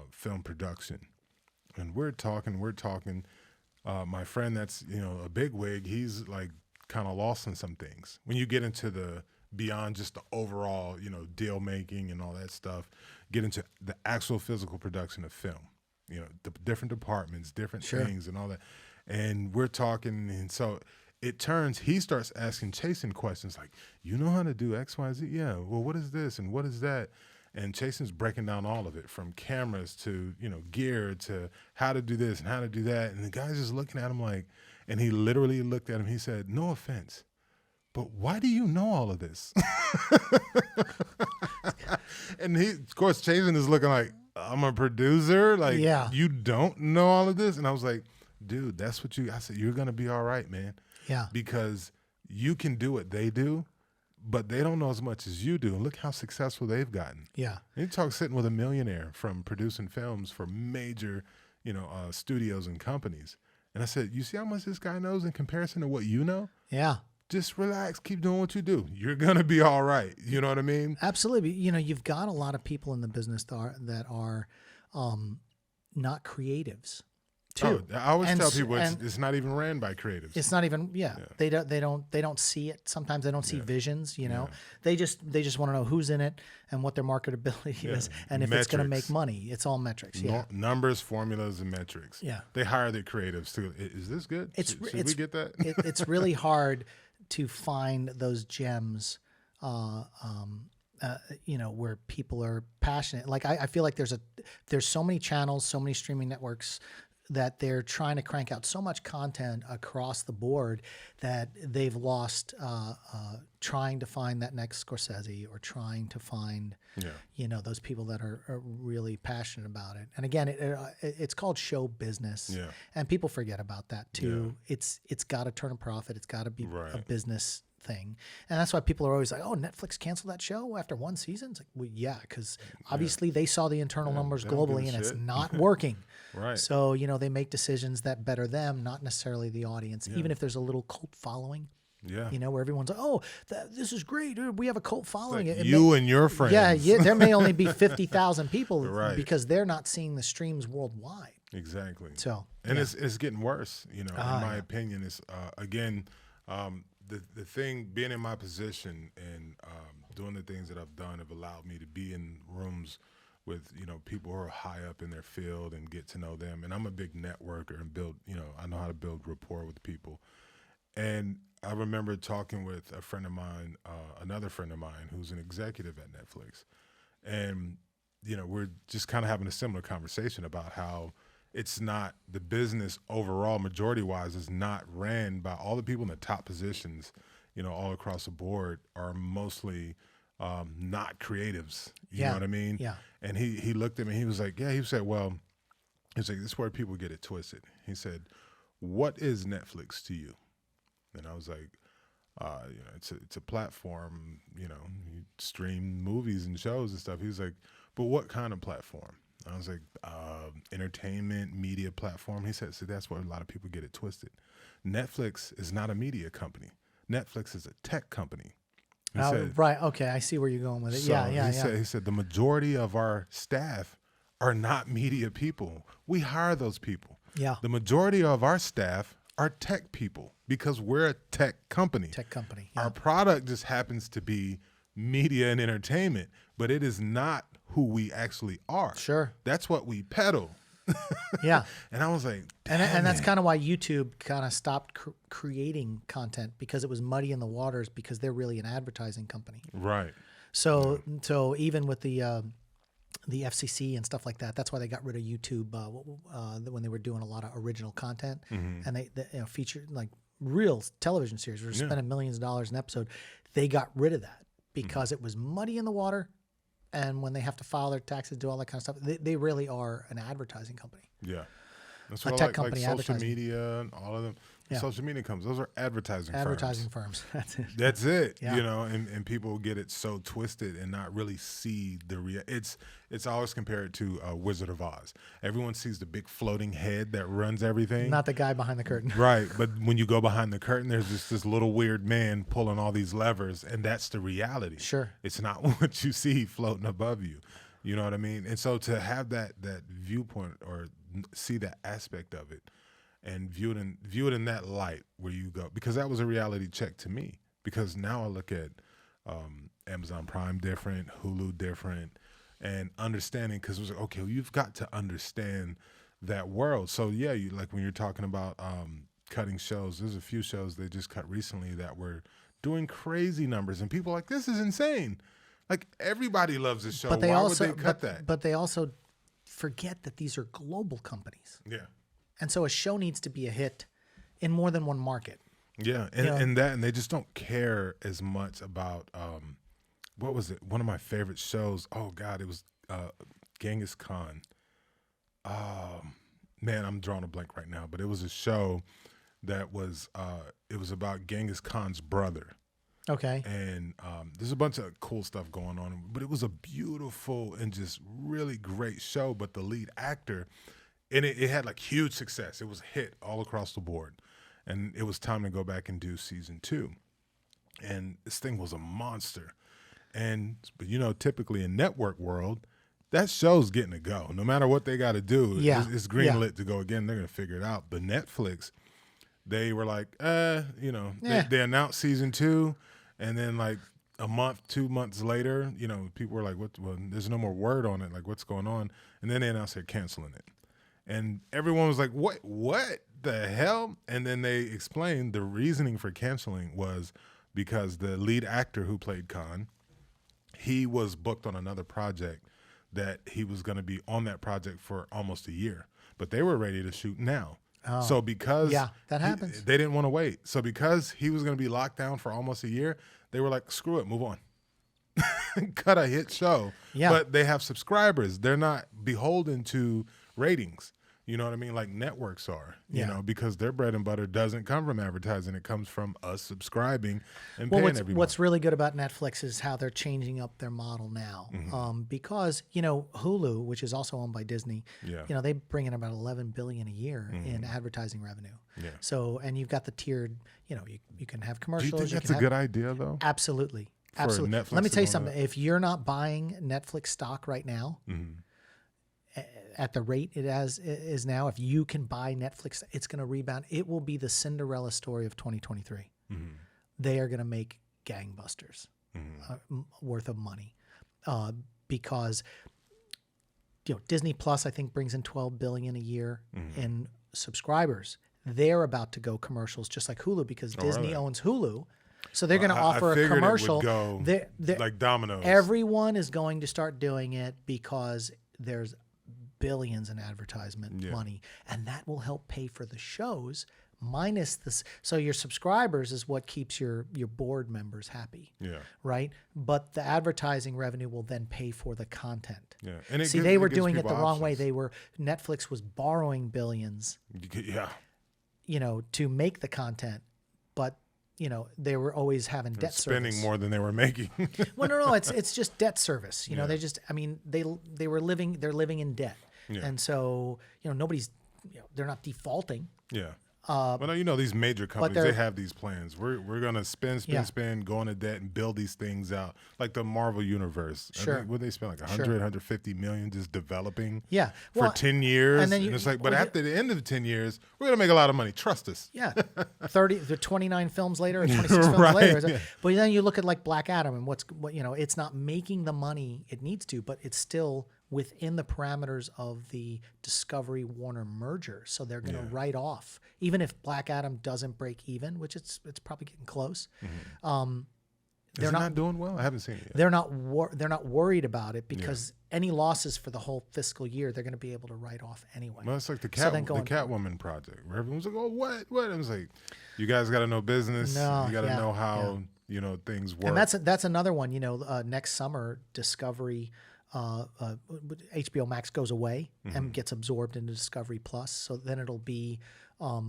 film production. And we're talking. My friend that's, a bigwig, he's like kind of lost in some things. When you get into the beyond just the overall, deal making and all that stuff, get into the actual physical production of film, the different departments, different things and all that. And we're talking. And so it turns, he starts asking Chasen questions like, you know how to do X, Y, Z? Yeah. Well, what is this and what is that? And Chasen's breaking down all of it, from cameras to, gear to how to do this and how to do that. And the guy's just looking at him like, and he literally looked at him. He said, no offense, but why do you know all of this? And of course, Chasen is looking like, I'm a producer. Like, you don't know all of this? And I was like, dude, I said, you're going to be all right, man. Yeah. Because you can do what they do, but they don't know as much as you do. And look how successful they've gotten. Yeah. And you talk sitting with a millionaire from producing films for major, studios and companies. And I said, you see how much this guy knows in comparison to what you know? Yeah. Just relax. Keep doing what you do. You're going to be all right. You know what I mean? Absolutely. You've got a lot of people in the business that are not creatives. Too. Oh, I always tell people it's not even ran by creatives. It's not even They don't see it. Sometimes they don't see visions. They just want to know who's in it and what their marketability is, and if it's going to make money. It's all metrics. Yeah, numbers, formulas, and metrics. Yeah, they hire their creatives too. Is this good? Should we get that? It's really hard to find those gems. Where people are passionate. Like I feel like there's so many channels, so many streaming networks that they're trying to crank out so much content across the board that they've lost trying to find that next Scorsese, or trying to find, those people that are really passionate about it. And again, it's called show business, and people forget about that too. Yeah. It's got to turn a profit. It's got to be a business thing. And that's why people are always like, oh, Netflix canceled that show after one season. It's like, well, yeah, because obviously they saw the internal numbers globally and it's not working. Right. So, they make decisions that better them, not necessarily the audience, even if there's a little cult following. Yeah. Where everyone's like, oh, this is great. We have a cult following. Like and your friends. Yeah, there may only be 50,000 people because they're not seeing the streams worldwide. Exactly. So, it's getting worse, in my opinion. It's, again, the thing, being in my position and doing the things that I've done have allowed me to be in rooms with, people who are high up in their field and get to know them. And I'm a big networker and I know how to build rapport with people. And I remember talking with a friend of mine, another friend of mine who's an executive at Netflix. And, we're just kind of having a similar conversation about how it's not, the business overall, majority-wise, is not ran by all the people in the top positions, all across the board are mostly not creatives. You know what I mean? Yeah. And he looked at me, he was like, he said, well, this is where people get it twisted. He said, what is Netflix to you? And I was like, it's a platform, you stream movies and shows and stuff. He was like, but what kind of platform? I was like, entertainment, media platform. He said, so that's where a lot of people get it twisted. Netflix is not a media company. Netflix is a tech company. He said, right. Okay. I see where you're going with it. So he said the majority of our staff are not media people. We hire those people. Yeah. The majority of our staff are tech people because we're a tech company. Yeah. Our product just happens to be media and entertainment, but it is not who we actually are. Sure. That's what we peddle. Yeah. And I was like, and that's kind of why YouTube kind of stopped creating content, because it was muddy in the waters, because they're really an advertising company. Right. So even with the FCC and stuff like that, that's why they got rid of YouTube when they were doing a lot of original content, and they featured like real television series. We're spending millions of dollars an episode. They got rid of that because it was muddy in the water. And when they have to file their taxes, do all that kind of stuff, they really are an advertising company. Yeah. That's what a tech company, like social media and all of them. Yeah. Social media comes. Those are advertising firms. That's it. That's it. Yeah. And people get it so twisted and not really see the it's always compared to Wizard of Oz. Everyone sees the big floating head that runs everything. Not the guy behind the curtain. Right. But when you go behind the curtain, there's just this little weird man pulling all these levers, and that's the reality. Sure. It's not what you see floating above you. You know what I mean? And so to have that viewpoint, or see that aspect of it, and view it in that light, where you go, because that was a reality check to me. Because now I look at Amazon Prime different, Hulu different, and understanding, because it was like, okay, well, you've got to understand that world. So yeah, you, like when you're talking about cutting shows. There's a few shows they just cut recently that were doing crazy numbers, and people are like, this is insane. Like, everybody loves this show. But Why would they cut that? But they also forget that these are global companies. Yeah. And so a show needs to be a hit in more than one market. Yeah, and they just don't care as much about what was it? One of my favorite shows. Oh God, it was Genghis Khan. Man, I'm drawing a blank right now, but it was a show that was it was about Genghis Khan's brother. Okay. And there's a bunch of cool stuff going on, but it was a beautiful and just really great show. But the lead actor, and it had like huge success. It was a hit all across the board. And it was time to go back and do season 2. And this thing was a monster. But you know, typically in network world, that show's getting to go. No matter what they got to do, it's greenlit to go again. They're going to figure it out. But Netflix, they were like, they announced season 2. And then like a month, 2 months later, you know, people were like, "What? Well, there's no more word on it. Like, what's going on?" And then they announced they're canceling it, and everyone was like, "What? What the hell?" And then they explained the reasoning for canceling was because the lead actor who played Khan, he was booked on another project that he was going to be on that project for almost a year, but they were ready to shoot now. Oh. So because that happens. They didn't want to wait. So because he was going to be locked down for almost a year, they were like, screw it, move on. Cut a hit show. Yeah. But they have subscribers. They're not beholden to ratings. You know what I mean? Like networks are, you know, because their bread and butter doesn't come from advertising. It comes from us subscribing and paying every month. What's really good about Netflix is how they're changing up their model now. Because, you know, Hulu, which is also owned by Disney, you know, they bring in about $11 billion a year in advertising revenue. Yeah. So, and you've got the tiered, you know, you can have commercials. Do you think that's a good idea, though? Absolutely. Absolutely. Let me tell you something. If you're not buying Netflix stock right now, at the rate it is now, if you can buy Netflix, it's going to rebound. It will be the Cinderella story of 2023. They are going to make gangbusters worth of money because, you know, Disney Plus, I think, brings in $12 billion a year in subscribers. They're about to go commercials just like Hulu because Disney owns Hulu. So they're going to offer a commercial. They're like dominoes. Everyone is going to start doing it because there's billions in advertisement money, and that will help pay for the shows minus this. So your subscribers is what keeps your board members happy. Yeah. Right. But the advertising revenue will then pay for the content. Yeah. And they were doing it the wrong way. Netflix was borrowing billions. Yeah. You know, to make the content, but you know, they were always having debt spending service. More than they were making. Well, no, it's just debt service. You know, they're living in debt. Yeah. And so, you know, they're not defaulting. Yeah. Well, you know, these major companies, they have these plans. We're going to spend, go into debt and build these things out. Like the Marvel Universe. Sure. I think, would they spend like 150 million just developping for 10 years? And it's like, but after the end of the 10 years, we're going to make a lot of money. Trust us. Yeah. 29 films later or 26 films later. Yeah. But then you look at like Black Adam and what, you know, it's not making the money it needs to, but it's still within the parameters of the Discovery Warner merger. So they're going to write off, even if Black Adam doesn't break even, which it's probably getting close. They're not doing well. I haven't seen it yet. They're not worried about it because any losses for the whole fiscal year, they're going to be able to write off anyway. Well, it's like the Catwoman project where everyone's like, "Oh, what?" I was like, "You guys got to know business. You got to know how you know things work." And that's another one. You know, next summer, Discovery. HBO Max goes away and gets absorbed into Discovery Plus. So then it'll be a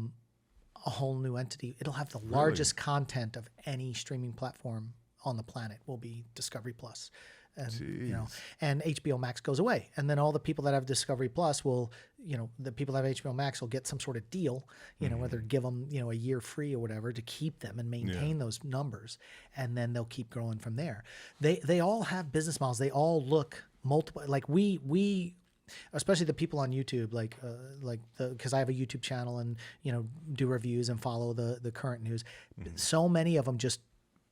whole new entity. It'll have the largest content of any streaming platform on the planet will be Discovery Plus. And, you know, and HBO Max goes away. And then all the people that have Discovery Plus will, you know, the people that have HBO Max will get some sort of deal, you know, whether give them, you know, a year free or whatever to keep them and maintain those numbers. And then they'll keep growing from there. They all have business models. They all look multiple, like we especially the people on YouTube, because I have a YouTube channel and, you know, do reviews and follow the current news. So many of them just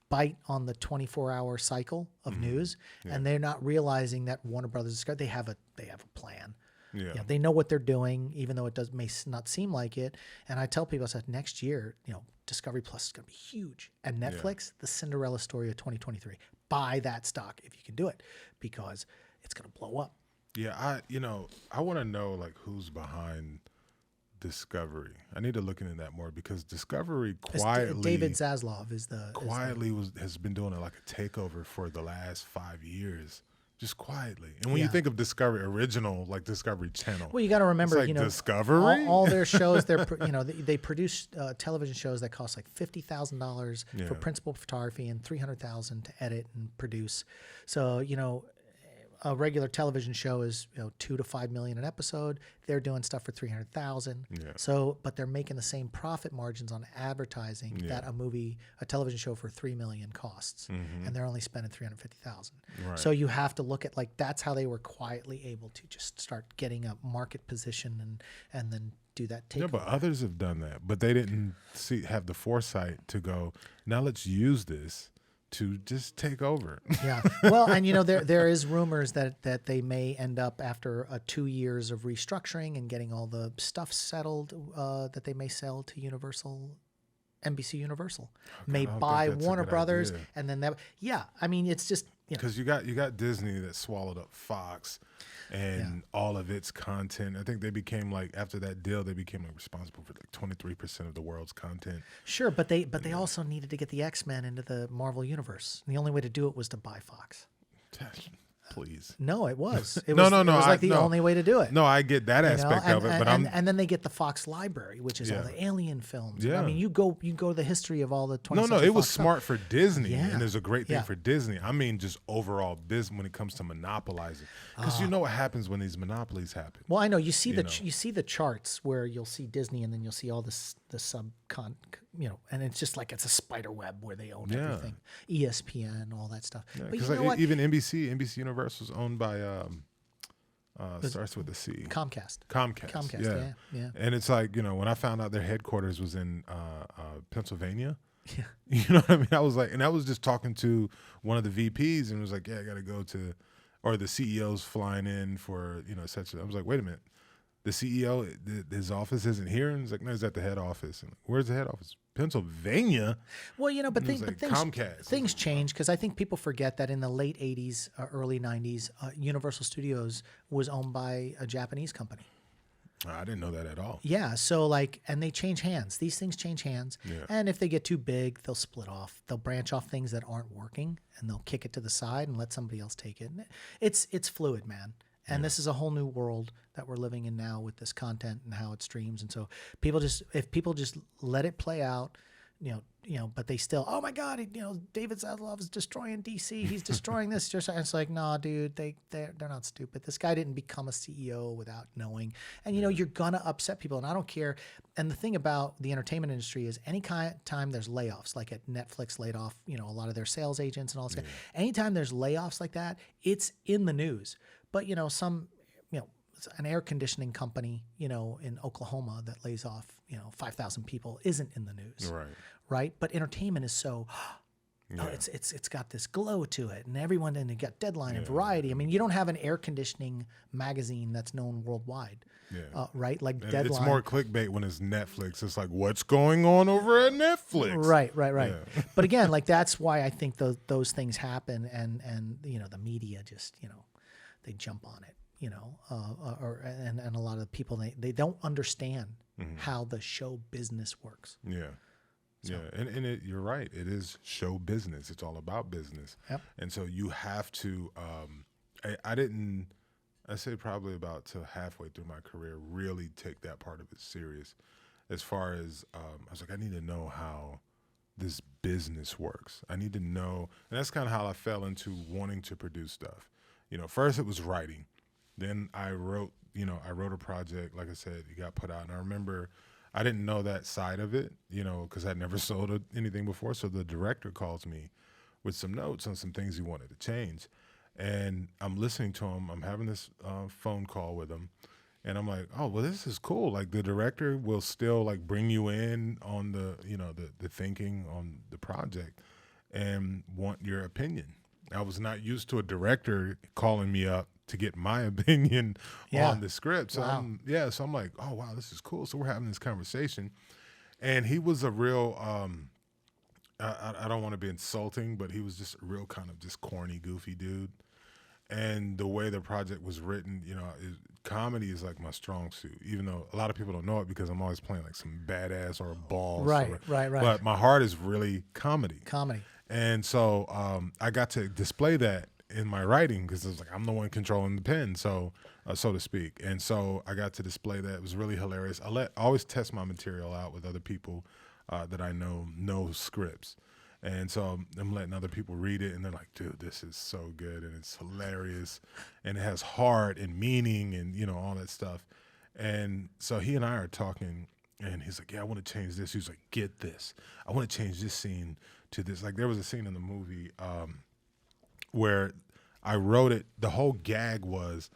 bite on the 24-hour cycle of news, and they're not realizing that Warner Brothers, they have a plan. Yeah. You know, they know what they're doing, even though it may not seem like it. And I tell people, I said, next year, you know, Discovery Plus is going to be huge. And Netflix, the Cinderella story of 2023. Buy that stock if you can do it, because it's going to blow up. Yeah, I want to know like who's behind Discovery. I need to look into that more, because Discovery quietly, David Zaslav has been doing it like a takeover for the last 5 years, just quietly. And when you think of Discovery, original like Discovery Channel, well, you got to remember, like, you know, Discovery, all their shows, you know, they produce television shows that cost like $50,000 for principal photography and $300,000 to edit and produce. So, you know, a regular television show is, you know, $2 to $5 million an episode. They're doing stuff for $300,000. Yeah. So, but they're making the same profit margins on advertising that a television show for $3 million costs, and they're only spending $350,000. Right. So you have to look at, like, that's how they were quietly able to just start getting a market position and then do that takeover. Yeah, but others have done that, but they didn't have the foresight to go, now let's use this to just take over. Yeah. Well, and you know, there is rumors that they may end up, after 2 years of restructuring and getting all the stuff settled, that they may sell to NBC Universal, may buy Warner Brothers, idea. And then I mean, it's just, you know, because you got Disney that swallowed up Fox and all of its content. I think they became, like, after that deal, they became like responsible for like 23% of the world's content. Sure, but they also needed to get the X-Men into the Marvel universe. And the only way to do it was to buy Fox. Please. No, it was. No. It was like the only way to do it. No, I get that aspect of it, but and then they get the Fox library, which is all the Alien films. Yeah. I mean, you go to the history of all the 20th No, it was Fox smart stuff. for Disney, Yeah. and it's a great thing for Disney. I mean, just overall business when it comes to monopolizing, because you know what happens when these monopolies happen. Well, I know you see the charts where you'll see Disney, and then you'll see all the subcon, you know, and it's just like it's a spider web where they own everything, ESPN, all that stuff. Yeah, but you know what? Even NBC Universal is owned by starts with a C. Comcast. Yeah. And it's like, you know, when I found out their headquarters was in Pennsylvania, you know what I mean? I was like, and I was just talking to one of the VPs, and was like, yeah, I got to go to, or the CEO's flying in for, you know, such. I was like, wait a minute. The CEO, his office isn't here? And he's like, no, he's at the head office. And where's the head office? Pennsylvania? Well, you know, but Comcast. Things change, because I think people forget that in the late 80s, early 90s, Universal Studios was owned by a Japanese company. I didn't know that at all. Yeah, so like, and they change hands. These things change hands. Yeah. And if they get too big, they'll split off. They'll branch off things that aren't working, and they'll kick it to the side and let somebody else take it. And it's fluid, man. And this is a whole new world that we're living in now with this content and how it streams. And so if people just let it play out, you know, but they still, oh my God, you know, David Zaslav is destroying DC. He's destroying this. It's like, nah, dude, they're not stupid. This guy didn't become a CEO without knowing. And, you know, you're going to upset people. And I don't care. And the thing about the entertainment industry is time there's layoffs, like at Netflix laid off, you know, a lot of their sales agents and all this stuff. Anytime there's layoffs like that, it's in the news. But, you know, an air conditioning company, you know, in Oklahoma that lays off, you know, 5,000 people isn't in the news. Right. But entertainment is so, it's got this glow to it, and everyone, and you got Deadline and Variety. I mean, you don't have an air conditioning magazine that's known worldwide. Right. Like Deadline. It's more clickbait when it's Netflix. It's like, what's going on over at Netflix? Right. Yeah. But again, like, that's why I think those things happen, and, you know, the media just, you know, they jump on it, you know, and a lot of the people, they don't understand how the show business works. Yeah. So. Yeah. And you're right. It is show business. It's all about business. Yep. And so you have to, I say probably about to halfway through my career, really take that part of it serious. As far as, I was like, I need to know how this business works. I need to know, and that's kind of how I fell into wanting to produce stuff. You know, first it was writing. Then I wrote a project, like I said, it got put out. And I remember I didn't know that side of it, you know, because I'd never sold anything before. So the director calls me with some notes on some things he wanted to change. And I'm listening to him. I'm having this phone call with him. And I'm like, oh, well, this is cool. Like, the director will still, like, bring you in on the, you know, the thinking on the project and want your opinion. I was not used to a director calling me up to get my opinion Yeah. on the script. So Wow. so I'm like, oh wow, this is cool. So we're having this conversation, and he was a real. I don't want to be insulting, but he was just a real kind of just corny, goofy dude. And the way the project was written, comedy is like my strong suit, even though a lot of people don't know it because I'm always playing like some badass or a boss. Right. But my heart is really comedy. Comedy. And so I got to display that in my writing because it was like I'm the one controlling the pen, so to speak. And so I got to display that. It was really hilarious. I always test my material out with other people that I know scripts. And so I'm letting other people read it, and they're like, dude, this is so good, and it's hilarious, and it has heart and meaning and, all that stuff. And so he and I are talking, and he's like, yeah, I want to change this. He's like, get this. I want to change this scene to this. Like there was a scene in the movie where I wrote it. The whole gag was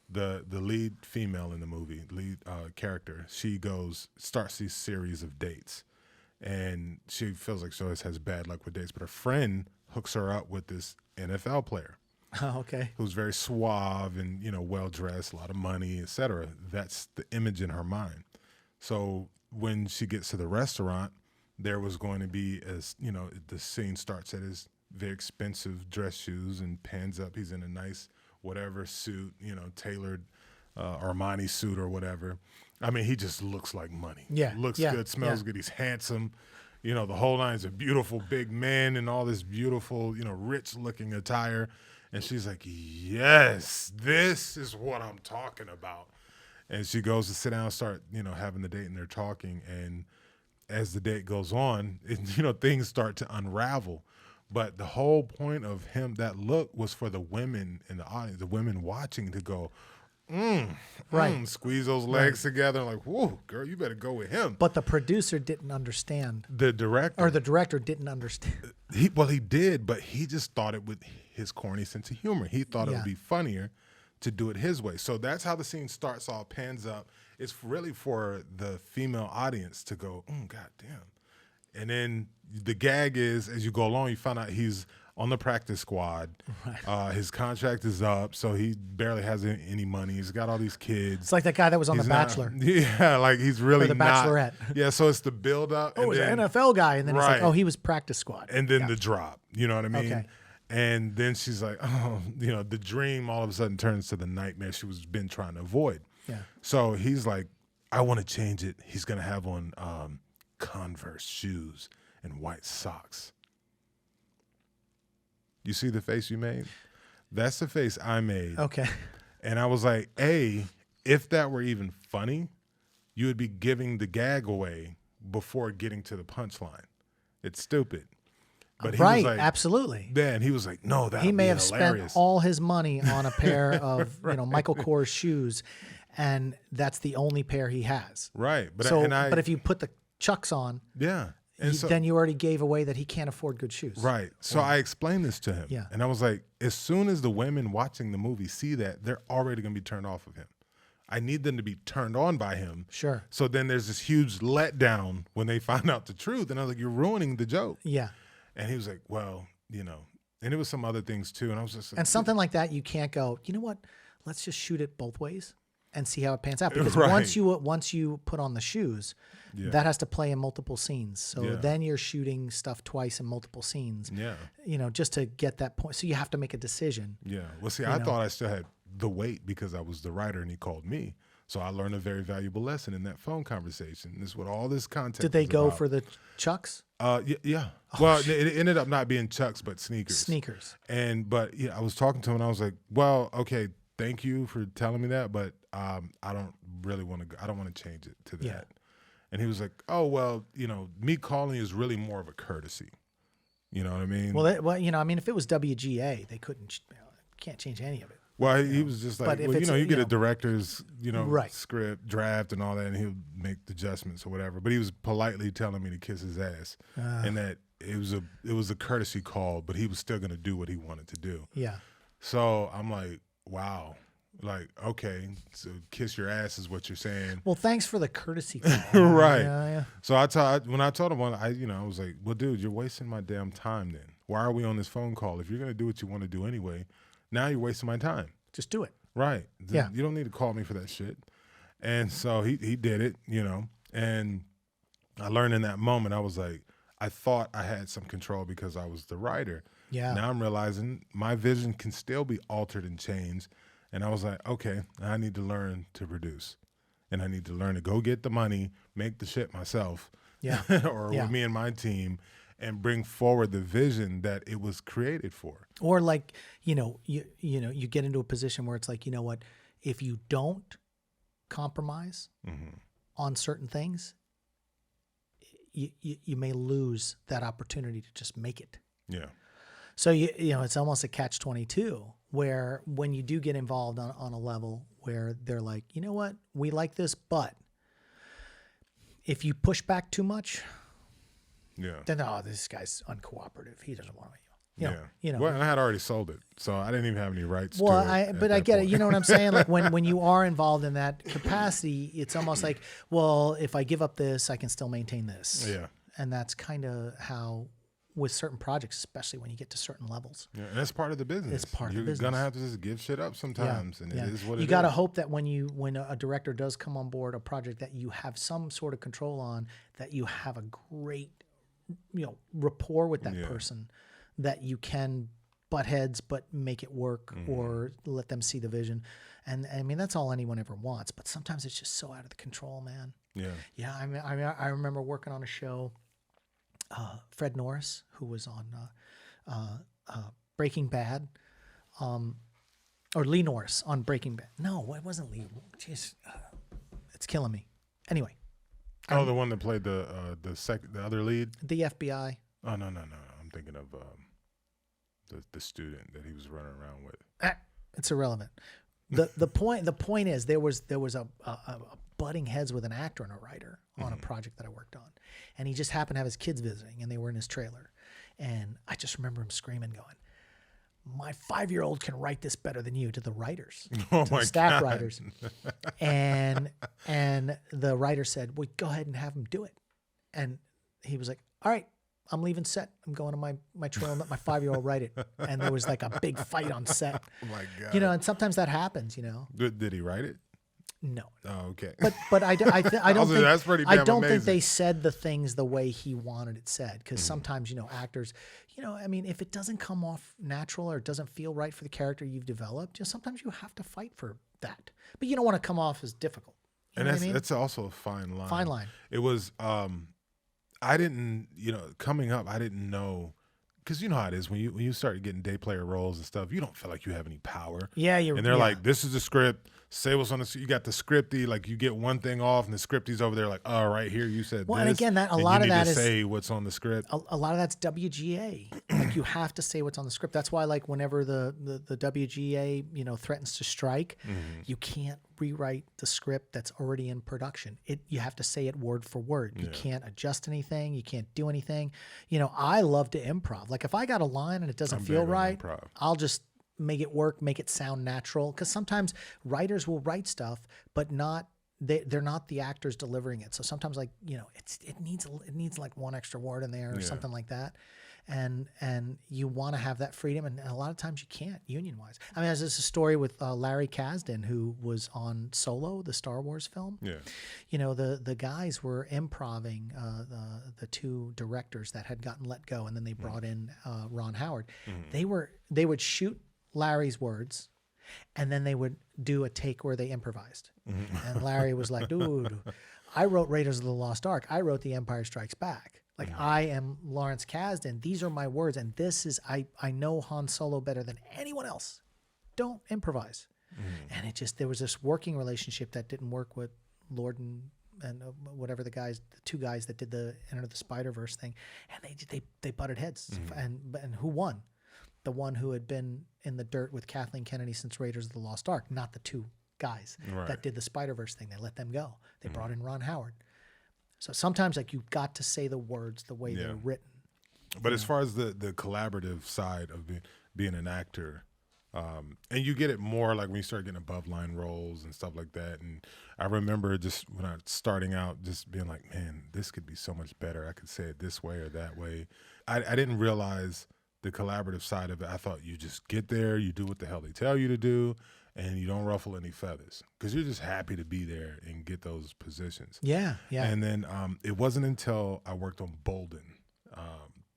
the lead female in the movie, lead character, she starts these series of dates. And she feels like she always has bad luck with dates, but her friend hooks her up with this NFL player. Oh, okay. Who's very suave and, well dressed, a lot of money, etc. That's the image in her mind. So when she gets to the restaurant, there was going to be, the scene starts at his very expensive dress shoes and pans up. He's in a nice whatever suit, tailored Armani suit or whatever. I mean, he just looks like money. Yeah. Looks good, smells good. He's handsome. The whole line's a beautiful big man in all this beautiful, rich looking attire. And she's like, yes, this is what I'm talking about. And she goes to sit down and start, having the date, and they're talking. And as the date goes on, things start to unravel. But the whole point of that look was for the women in the audience, the women watching, to go, squeeze those legs together, like, whoa, girl, you better go with him. But the producer didn't understand. The director. Or the director didn't understand. He did, but he just thought it with his corny sense of humor. He thought it would be funnier to do it his way. So that's how the scene starts off, pans up. It's really for the female audience to go, God damn. And then the gag is, as you go along, you find out he's on the practice squad. Right. His contract is up, so he barely has any money. He's got all these kids. It's like that guy that was on The Bachelor. Yeah, like he's really or The Bachelorette. Yeah, so it's the build up. Oh, he's an NFL guy, and then he's like, oh, he was practice squad. And then the drop. You know what I mean? Okay. And then she's like, oh, the dream all of a sudden turns to the nightmare she was been trying to avoid. Yeah. So he's like, I want to change it. He's gonna have on Converse shoes and white socks. You see the face you made? That's the face I made. Okay. And I was like, if that were even funny, you would be giving the gag away before getting to the punchline. It's stupid. But he was like, absolutely. Then he was like, no, that he may have hilarious. Spent all his money on a pair of Michael Kors shoes, and that's the only pair he has. Right. But but if you put the Chucks on, then you already gave away that he can't afford good shoes. Right. So I explained this to him. Yeah. And I was like, as soon as the women watching the movie see that, they're already going to be turned off of him. I need them to be turned on by him. Sure. So then there's this huge letdown when they find out the truth. And I was like, you're ruining the joke. Yeah. And he was like, well, and it was some other things too. And I was just like, and something like that, you can't go, you know what? Let's just shoot it both ways and see how it pans out. Because once you put on the shoes, that has to play in multiple scenes. So then you're shooting stuff twice in multiple scenes. Yeah. Just to get that point. So you have to make a decision. Yeah. Well, see, I thought I still had the weight because I was the writer and he called me. So I learned a very valuable lesson in that phone conversation. This is what all this content. Did they go for the Chucks? Yeah. Well, it ended up not being Chucks, but sneakers. But I was talking to him and I was like, well, okay, thank you for telling me that, but I don't really want to. I don't want to change it to that. Yeah. And he was like, oh well, me calling you is really more of a courtesy. You know what I mean? Well, if it was WGA, they can't change any of it. Well, he was just like, well, you get a director's, script, draft and all that, and he'll make the adjustments or whatever. But he was politely telling me to kiss his ass, and that it was a courtesy call, but he was still going to do what he wanted to do. Yeah. So I'm like, wow. Like, okay, so kiss your ass is what you're saying. Well, thanks for the courtesy call. Right. Yeah. So when I told him, I was like, well, dude, you're wasting my damn time then. Why are we on this phone call? If you're going to do what you want to do anyway, now you're wasting my time. Just do it. Right. Yeah. You don't need to call me for that shit. And so he did it, and I learned in that moment, I was like, I thought I had some control because I was the writer. Yeah. Now I'm realizing my vision can still be altered and changed. And I was like, okay, I need to learn to produce. And I need to learn to go get the money, make the shit myself, Yeah. or with me and my team, and bring forward the vision that it was created for. Or like, you get into a position where it's like, you know what, if you don't compromise on certain things, you may lose that opportunity to just make it. Yeah. So it's almost a catch-22 where when you do get involved on a level where they're like, you know what, we like this, but if you push back too much, then this guy's uncooperative. He doesn't want to. Well, and I had already sold it, so I didn't even have any rights to it. Well, I get it. You know what I'm saying? Like when you are involved in that capacity, it's almost like, well, if I give up this, I can still maintain this. Yeah. And that's kind of how, with certain projects, especially when you get to certain levels. Yeah, and that's part of the business. It's part of the business. You're gonna have to just give shit up sometimes, and it is what it is. You got to hope that when a director does come on board a project that you have some sort of control on, that you have a great, rapport with that person, that you can butt heads but make it work or let them see the vision. And I mean, that's all anyone ever wants, but sometimes it's just so out of the control, man. Yeah. Yeah. I remember working on a show, Fred Norris, who was on Breaking Bad, or Lee Norris on Breaking Bad. No, it wasn't Lee. Jeez, it's killing me. Anyway. Oh, the one that played the other lead? The FBI. Oh, no. I'm thinking of the student that he was running around with. It's irrelevant. The point is there was a butting heads with an actor and a writer on a project that I worked on, and he just happened to have his kids visiting, and they were in his trailer, and I just remember him screaming, going, "My 5-year-old can write this better than you," to the writers, to the staff writers, and the writer said, "Well, go ahead and have him do it," and he was like, "All right, I'm leaving set. I'm going to my trailer and let my 5-year-old write it." And there was like a big fight on set. Oh my God. And sometimes that happens, Did he write it? No. Oh, okay. But I don't think that's pretty damn think amazing. they said the things the way he wanted it said, because sometimes actors, I mean, if it doesn't come off natural or it doesn't feel right for the character you've developed, sometimes you have to fight for that. But you don't want to come off as difficult. You know what I mean? That's also a fine line. Fine line. It was I didn't, coming up, I didn't know, because you know how it is when you start getting day player roles and stuff, you don't feel like you have any power. Yeah, and they're like, "This is the script. Say what's on the. You got the scripty. Like you get one thing off, and the scripty's over there. Like, oh, right here, you said well, this. And again, that a and lot you of need that to is say what's on the script. A lot of that's WGA. Like you have to say what's on the script. That's why, like, whenever the WGA threatens to strike, you can't rewrite the script that's already in production. You have to say it word for word. You can't adjust anything. You can't do anything. I love to improv. Like if I got a line and it doesn't feel right, I'll just make it work, make it sound natural. Because sometimes writers will write stuff, but they're not the actors delivering it. So sometimes it needs like one extra word in there or something like that. And you want to have that freedom, and a lot of times you can't union-wise. I mean, there's a story with Larry Kasdan, who was on Solo, the Star Wars film. Yeah. The guys were improving the two directors that had gotten let go, and then they brought in Ron Howard. They would shoot Larry's words, and then they would do a take where they improvised. And Larry was like, "Dude, I wrote Raiders of the Lost Ark. I wrote The Empire Strikes Back. Like I am Lawrence Kasdan. These are my words, and this is I know Han Solo better than anyone else. Don't improvise." And there was this working relationship that didn't work with Lord and whatever the two guys that did the Enter the Spider-Verse thing, and they butted heads. And who won? The one who had been in the dirt with Kathleen Kennedy since Raiders of the Lost Ark, not the two guys that did the Spider-Verse thing. They let them go. They brought in Ron Howard. So sometimes you've got to say the words the way they're written. But as far as the collaborative side of being an actor, and you get it more like when you start getting above line roles and stuff like that. And I remember just when I was starting out, just being like, man, this could be so much better. I could say it this way or that way. I didn't realize the collaborative side of it. I thought you just get there, you do what the hell they tell you to do, and you don't ruffle any feathers because you're just happy to be there and get those positions. Yeah. And then it wasn't until I worked on Bolden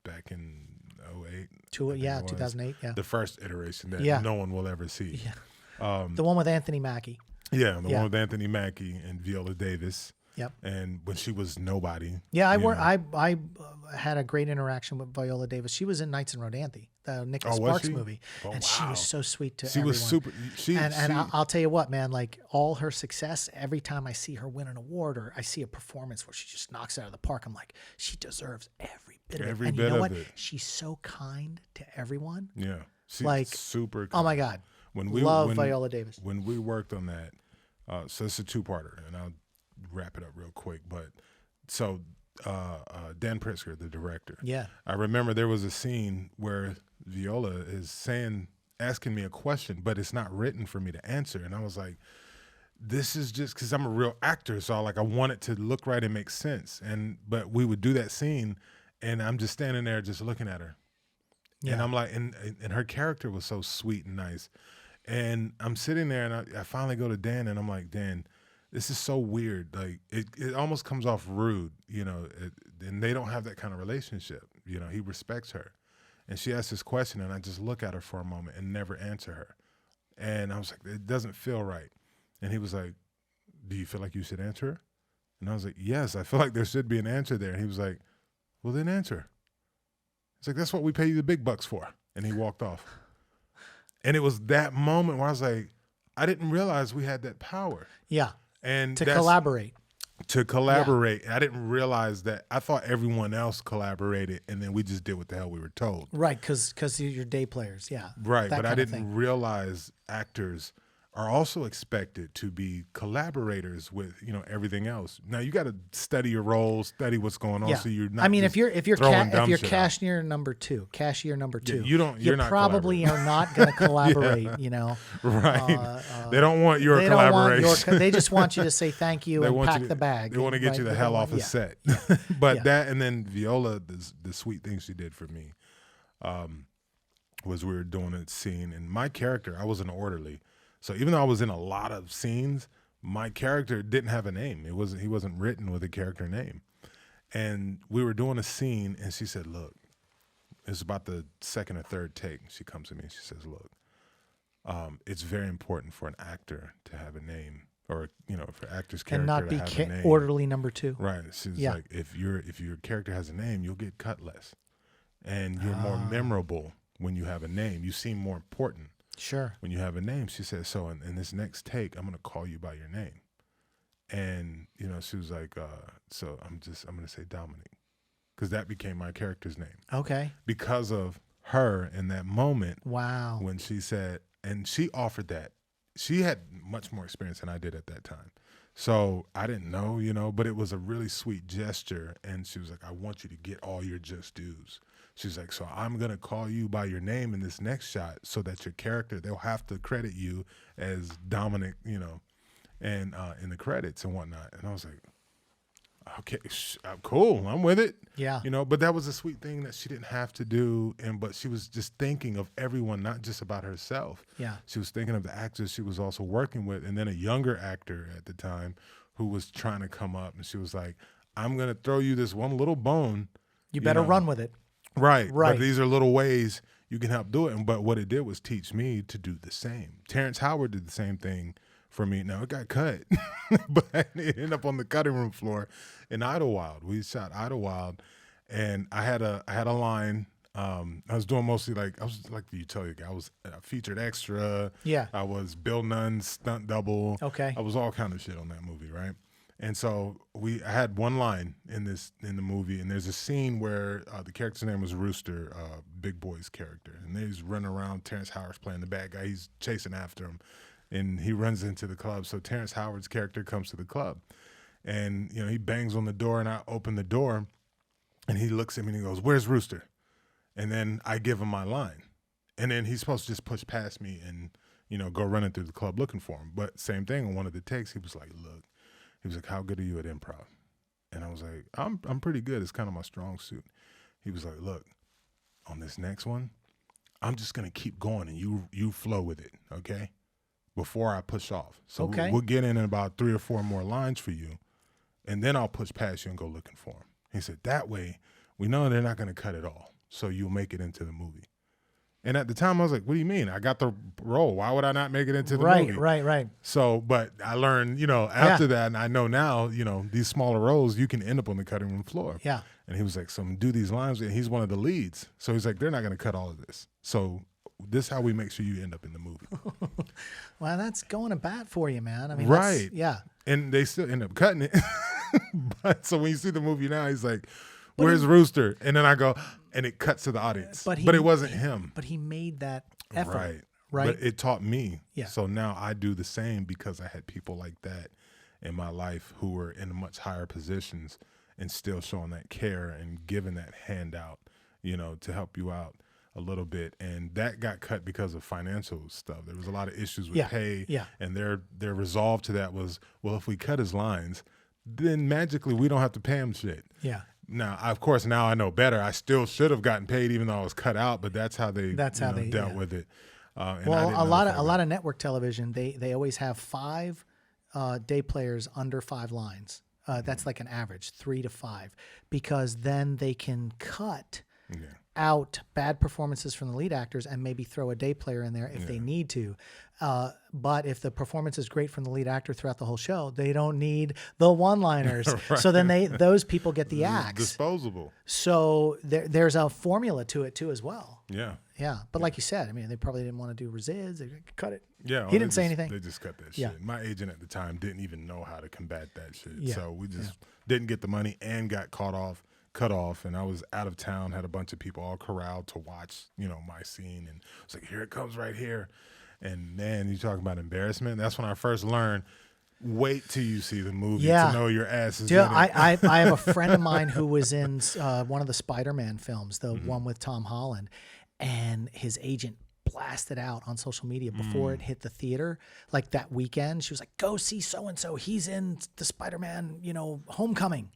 back in 08. 2008. Yeah. The first iteration that no one will ever see. Yeah. The one with Anthony Mackie. Yeah, the one with Anthony Mackie and Viola Davis. Yep. And when she was nobody. Yeah, I had a great interaction with Viola Davis. She was in Knights and Rodanthe, the Nicholas Sparks movie, and she was so sweet to everyone. Was super. I'll tell you what, man. Like all her success, every time I see her win an award or I see a performance where she just knocks it out of the park, I'm like, she deserves every bit of it. And you know what? She's so kind to everyone. Yeah, she's like super kind. Oh my God, love Viola Davis. When we worked on that, so it's a two-parter, and I'll wrap it up real quick. But so Dan Pritzker, the director, I remember there was a scene where Viola is asking me a question, but it's not written for me to answer, and I was like, this is just because I'm a real actor, so I want it to look right and make sense. But we would do that scene, and I'm just standing there just looking at her, and I'm like, and her character was so sweet and nice, and I'm sitting there, and I finally go to Dan, and I'm like, Dan, this is so weird. Like it almost comes off rude, and they don't have that kind of relationship. He respects her. And she asked this question, and I just look at her for a moment and never answer her. And I was like, it doesn't feel right. And he was like, do you feel like you should answer her? And I was like, yes, I feel like there should be an answer there. And he was like, well, then answer her. He's like, that's what we pay you the big bucks for. And he walked off. And it was that moment where I was like, I didn't realize we had that power. Yeah. And to collaborate. I didn't realize that. I thought everyone else collaborated, and then we just did what the hell we were told. Right, because you're day players, Right, but I didn't realize actors are also expected to be collaborators with everything else. Now you got to study your roles, study what's going on, so you're not. I mean, if you're cashier number two, you're not probably are not going to collaborate. Right? They don't want your collaboration. They just want you to say thank you and pack the bag. They want to get you the hell off a set. But that, and then Viola, the sweet thing she did for me, was we were doing a scene, and my character, I was an orderly. So even though I was in a lot of scenes, my character didn't have a name. He wasn't written with a character name. And we were doing a scene, and she said, look, it's about the second or third take. She comes to me and she says, look, it's very important for an actor to have a name, or for actor's character and not to be have a name. Orderly number two. Right. She's like, if your character has a name, you'll get cut less, and you're more memorable when you have a name. You seem more important. Sure. When you have a name. She said, so in this next take, I'm going to call you by your name. And, she was like, so I'm going to say Dominic, because that became my character's name. Okay. Because of her in that moment. Wow. When she said, and she offered that. She had much more experience than I did at that time. So I didn't know, but it was a really sweet gesture. And she was like, I want you to get all your just dues. She's like, so I'm going to call you by your name in this next shot so that your character, they'll have to credit you as Dominic, and in the credits and whatnot. And I was like, okay, cool. I'm with it. Yeah. But that was a sweet thing that she didn't have to do. But she was just thinking of everyone, not just about herself. Yeah. She was thinking of the actors she was also working with. And then a younger actor at the time who was trying to come up. And she was like, I'm going to throw you this one little bone. You better run with it. Right. But these are little ways you can help do it. But what it did was teach me to do the same. Terrence Howard did the same thing for me. Now, it got cut, but it ended up on the cutting room floor in Idlewild. We shot Idlewild, and I had a line. I was doing mostly I was like the utility guy. I was a featured extra. Yeah. I was Bill Nunn's stunt double. Okay. I was all kind of shit on that movie, right? And so I had one line in the movie, and there's a scene where the character's name was Rooster, Big Boy's character, and he's running around. Terrence Howard's playing the bad guy. He's chasing after him, and he runs into the club. So Terrence Howard's character comes to the club, and he bangs on the door, and I open the door, and he looks at me and he goes, "Where's Rooster?" And then I give him my line, and then he's supposed to just push past me and go running through the club looking for him. But same thing on one of the takes, he was like, "Look." He was like, "How good are you at improv?" And I was like, I'm pretty good. It's kind of my strong suit." He was like, "Look, on this next one, I'm just going to keep going and you flow with it, okay? before I push off. So Okay. we'll get in about 3 or 4 more lines for you, and then I'll push past you and go looking for them. He said, that way we know they're not going to cut it all, so you'll make it into the movie. And at the time, I was like, what do you mean? I got the role. Why would I not make it into the movie? Right. So, but I learned, after that, and I know now, these smaller roles, you can end up on the cutting room floor. Yeah. And he was like, so do these lines. And he's one of the leads. So he's like, they're not going to cut all of this. So this is how we make sure you end up in the movie. Well, that's going to bat for you, man. I mean, right. Yeah. And they still end up cutting it. But so when you see the movie now, he's like, where's Rooster? And then I go, and it cuts to the audience. But it wasn't him. But he made that effort. Right. But it taught me. Yeah. So now I do the same because I had people like that in my life who were in much higher positions and still showing that care and giving that handout, to help you out a little bit. And that got cut because of financial stuff. There was a lot of issues with pay. Yeah. And their resolve to that was, well, if we cut his lines, then magically we don't have to pay him shit. Yeah. Now, of course, now I know better. I still should have gotten paid even though I was cut out, but that's how they dealt with it. Well, a lot of network television, they always have 5 day players under 5 lines. That's like an average, 3 to 5, because then they can cut out bad performances from the lead actors and maybe throw a day player in there if they need to. But if the performance is great from the lead actor throughout the whole show, they don't need the one-liners. Right. So then those people get the axe. Disposable. So there's a formula to it too as well. Yeah. Yeah. But like you said, I mean, they probably didn't want to do resids. They cut it. Yeah. He didn't say anything. They just cut that shit. My agent at the time didn't even know how to combat that shit. Yeah. So we just didn't get the money and got cut off, and I was out of town, had a bunch of people all corralled to watch, my scene, and I was like, here it comes right here. And man, you talk about embarrassment. That's when I first learned, wait till you see the movie to know your ass is in it. I have a friend of mine who was in one of the Spider-Man films, the one with Tom Holland, and his agent blasted out on social media before it hit the theater. Like that weekend, she was like, go see so-and-so. He's in the Spider-Man, Homecoming.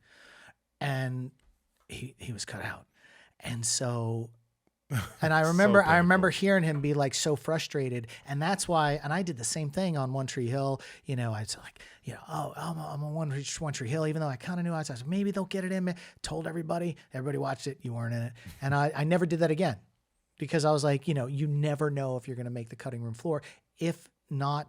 And he was cut out. And so, and I remember hearing him be like so frustrated. And that's why, and I did the same thing on One Tree Hill. I was like, I'm on One Tree Hill, even though I kind of knew I was like, maybe they'll get it in. Told everybody watched it. You weren't in it. And I never did that again because I was like, you never know if you're going to make the cutting room floor. If not,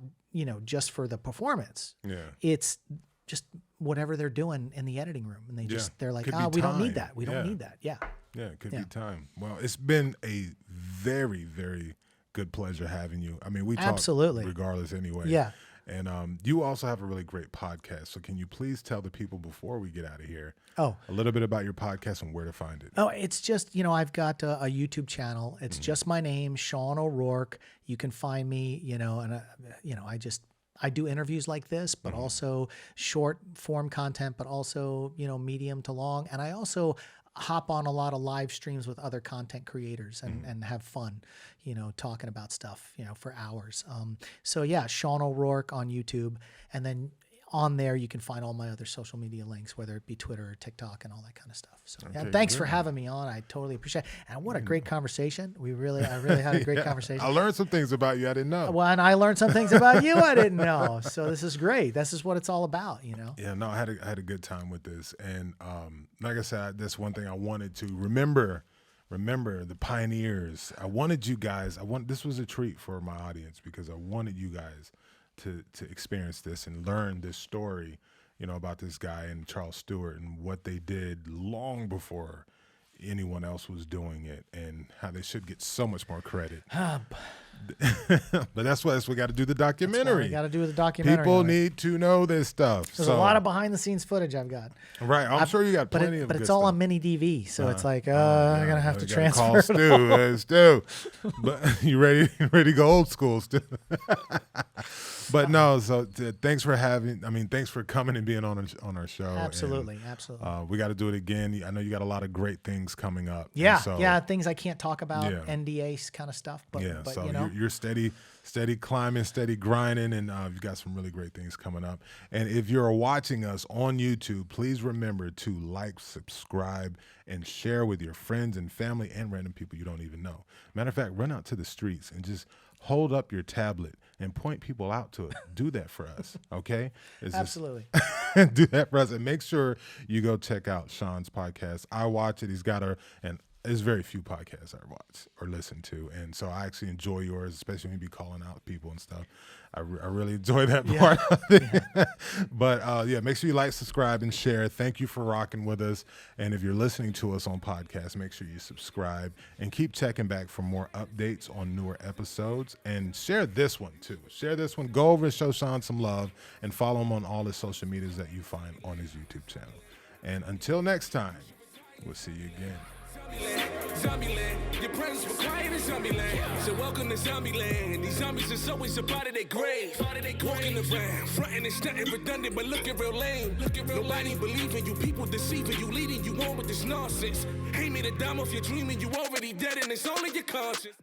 just for the performance. Yeah. It's just whatever they're doing in the editing room. And they're like, we don't need that. We don't need that. Yeah. Yeah, it could be time. Well, it's been a very, very good pleasure having you. I mean, we talk regardless anyway. Yeah. And you also have a really great podcast. So can you please tell the people before we get out of here a little bit about your podcast and where to find it? Oh, it's just, I've got a YouTube channel. It's just my name, Shaun O'Rourke. You can find me, and, I do interviews like this, but also short form content, but also, medium to long. And I also hop on a lot of live streams with other content creators and have fun, talking about stuff, for hours. So yeah, Shaun O'Rourke on YouTube. And then on there, you can find all my other social media links, whether it be Twitter or TikTok and all that kind of stuff. So thanks for having me on. I totally appreciate it. And what a great conversation. I really had a great conversation. I learned some things about you I didn't know. Well, and I learned some things about you I didn't know. So this is great. This is what it's all about, Yeah, no, I had a good time with this. And like I said, that's one thing I wanted to remember the pioneers. I wanted you guys, this was a treat for my audience because I wanted you guys to experience this and learn this story, about this guy and Charles Stewart and what they did long before anyone else was doing it and how they should get so much more credit. But that's why we got to do the documentary. We got to do the documentary. People need to know this stuff. There's a lot of behind the scenes footage I've got. Right. I'm sure you got plenty of But good it's all stuff. on mini DV. So it's like, I'm going to have to transfer call it Stu. But you ready to go old school, Stu? But no, so thanks for coming and being on our show. Absolutely. We got to do it again. I know you got a lot of great things coming up. Yeah, things I can't talk about, NDA kind of stuff. But so you're steady steady climbing, steady grinding, and you've got some really great things coming up. And if you're watching us on YouTube, please remember to like, subscribe, and share with your friends and family and random people you don't even know. Matter of fact, run out to the streets and just hold up your tablet and point people out to it. Do that for us, okay? Absolutely. Do that for us, and make sure you go check out Shaun's podcast. I watch it. He's got and there's very few podcasts I watch or listen to, and so I actually enjoy yours, especially when you be calling out people and stuff. I really enjoy that part of it. But make sure you like, subscribe, and share. Thank you for rocking with us. And if you're listening to us on podcasts, make sure you subscribe and keep checking back for more updates on newer episodes. And share this one too. Share this one. Go over and show Shaun some love and follow him on all his social medias that you find on his YouTube channel. And until next time, we'll see you again. Zombieland, your presence required in Zombieland. So welcome to Zombieland. These zombies is always a part of their grave. Walking around, fronting and stunting, redundant, but looking real lame. Nobody believing you, people deceiving you, leading you on with this nonsense. Hate me to dumb if you're dreaming, you already dead and it's all in your conscience.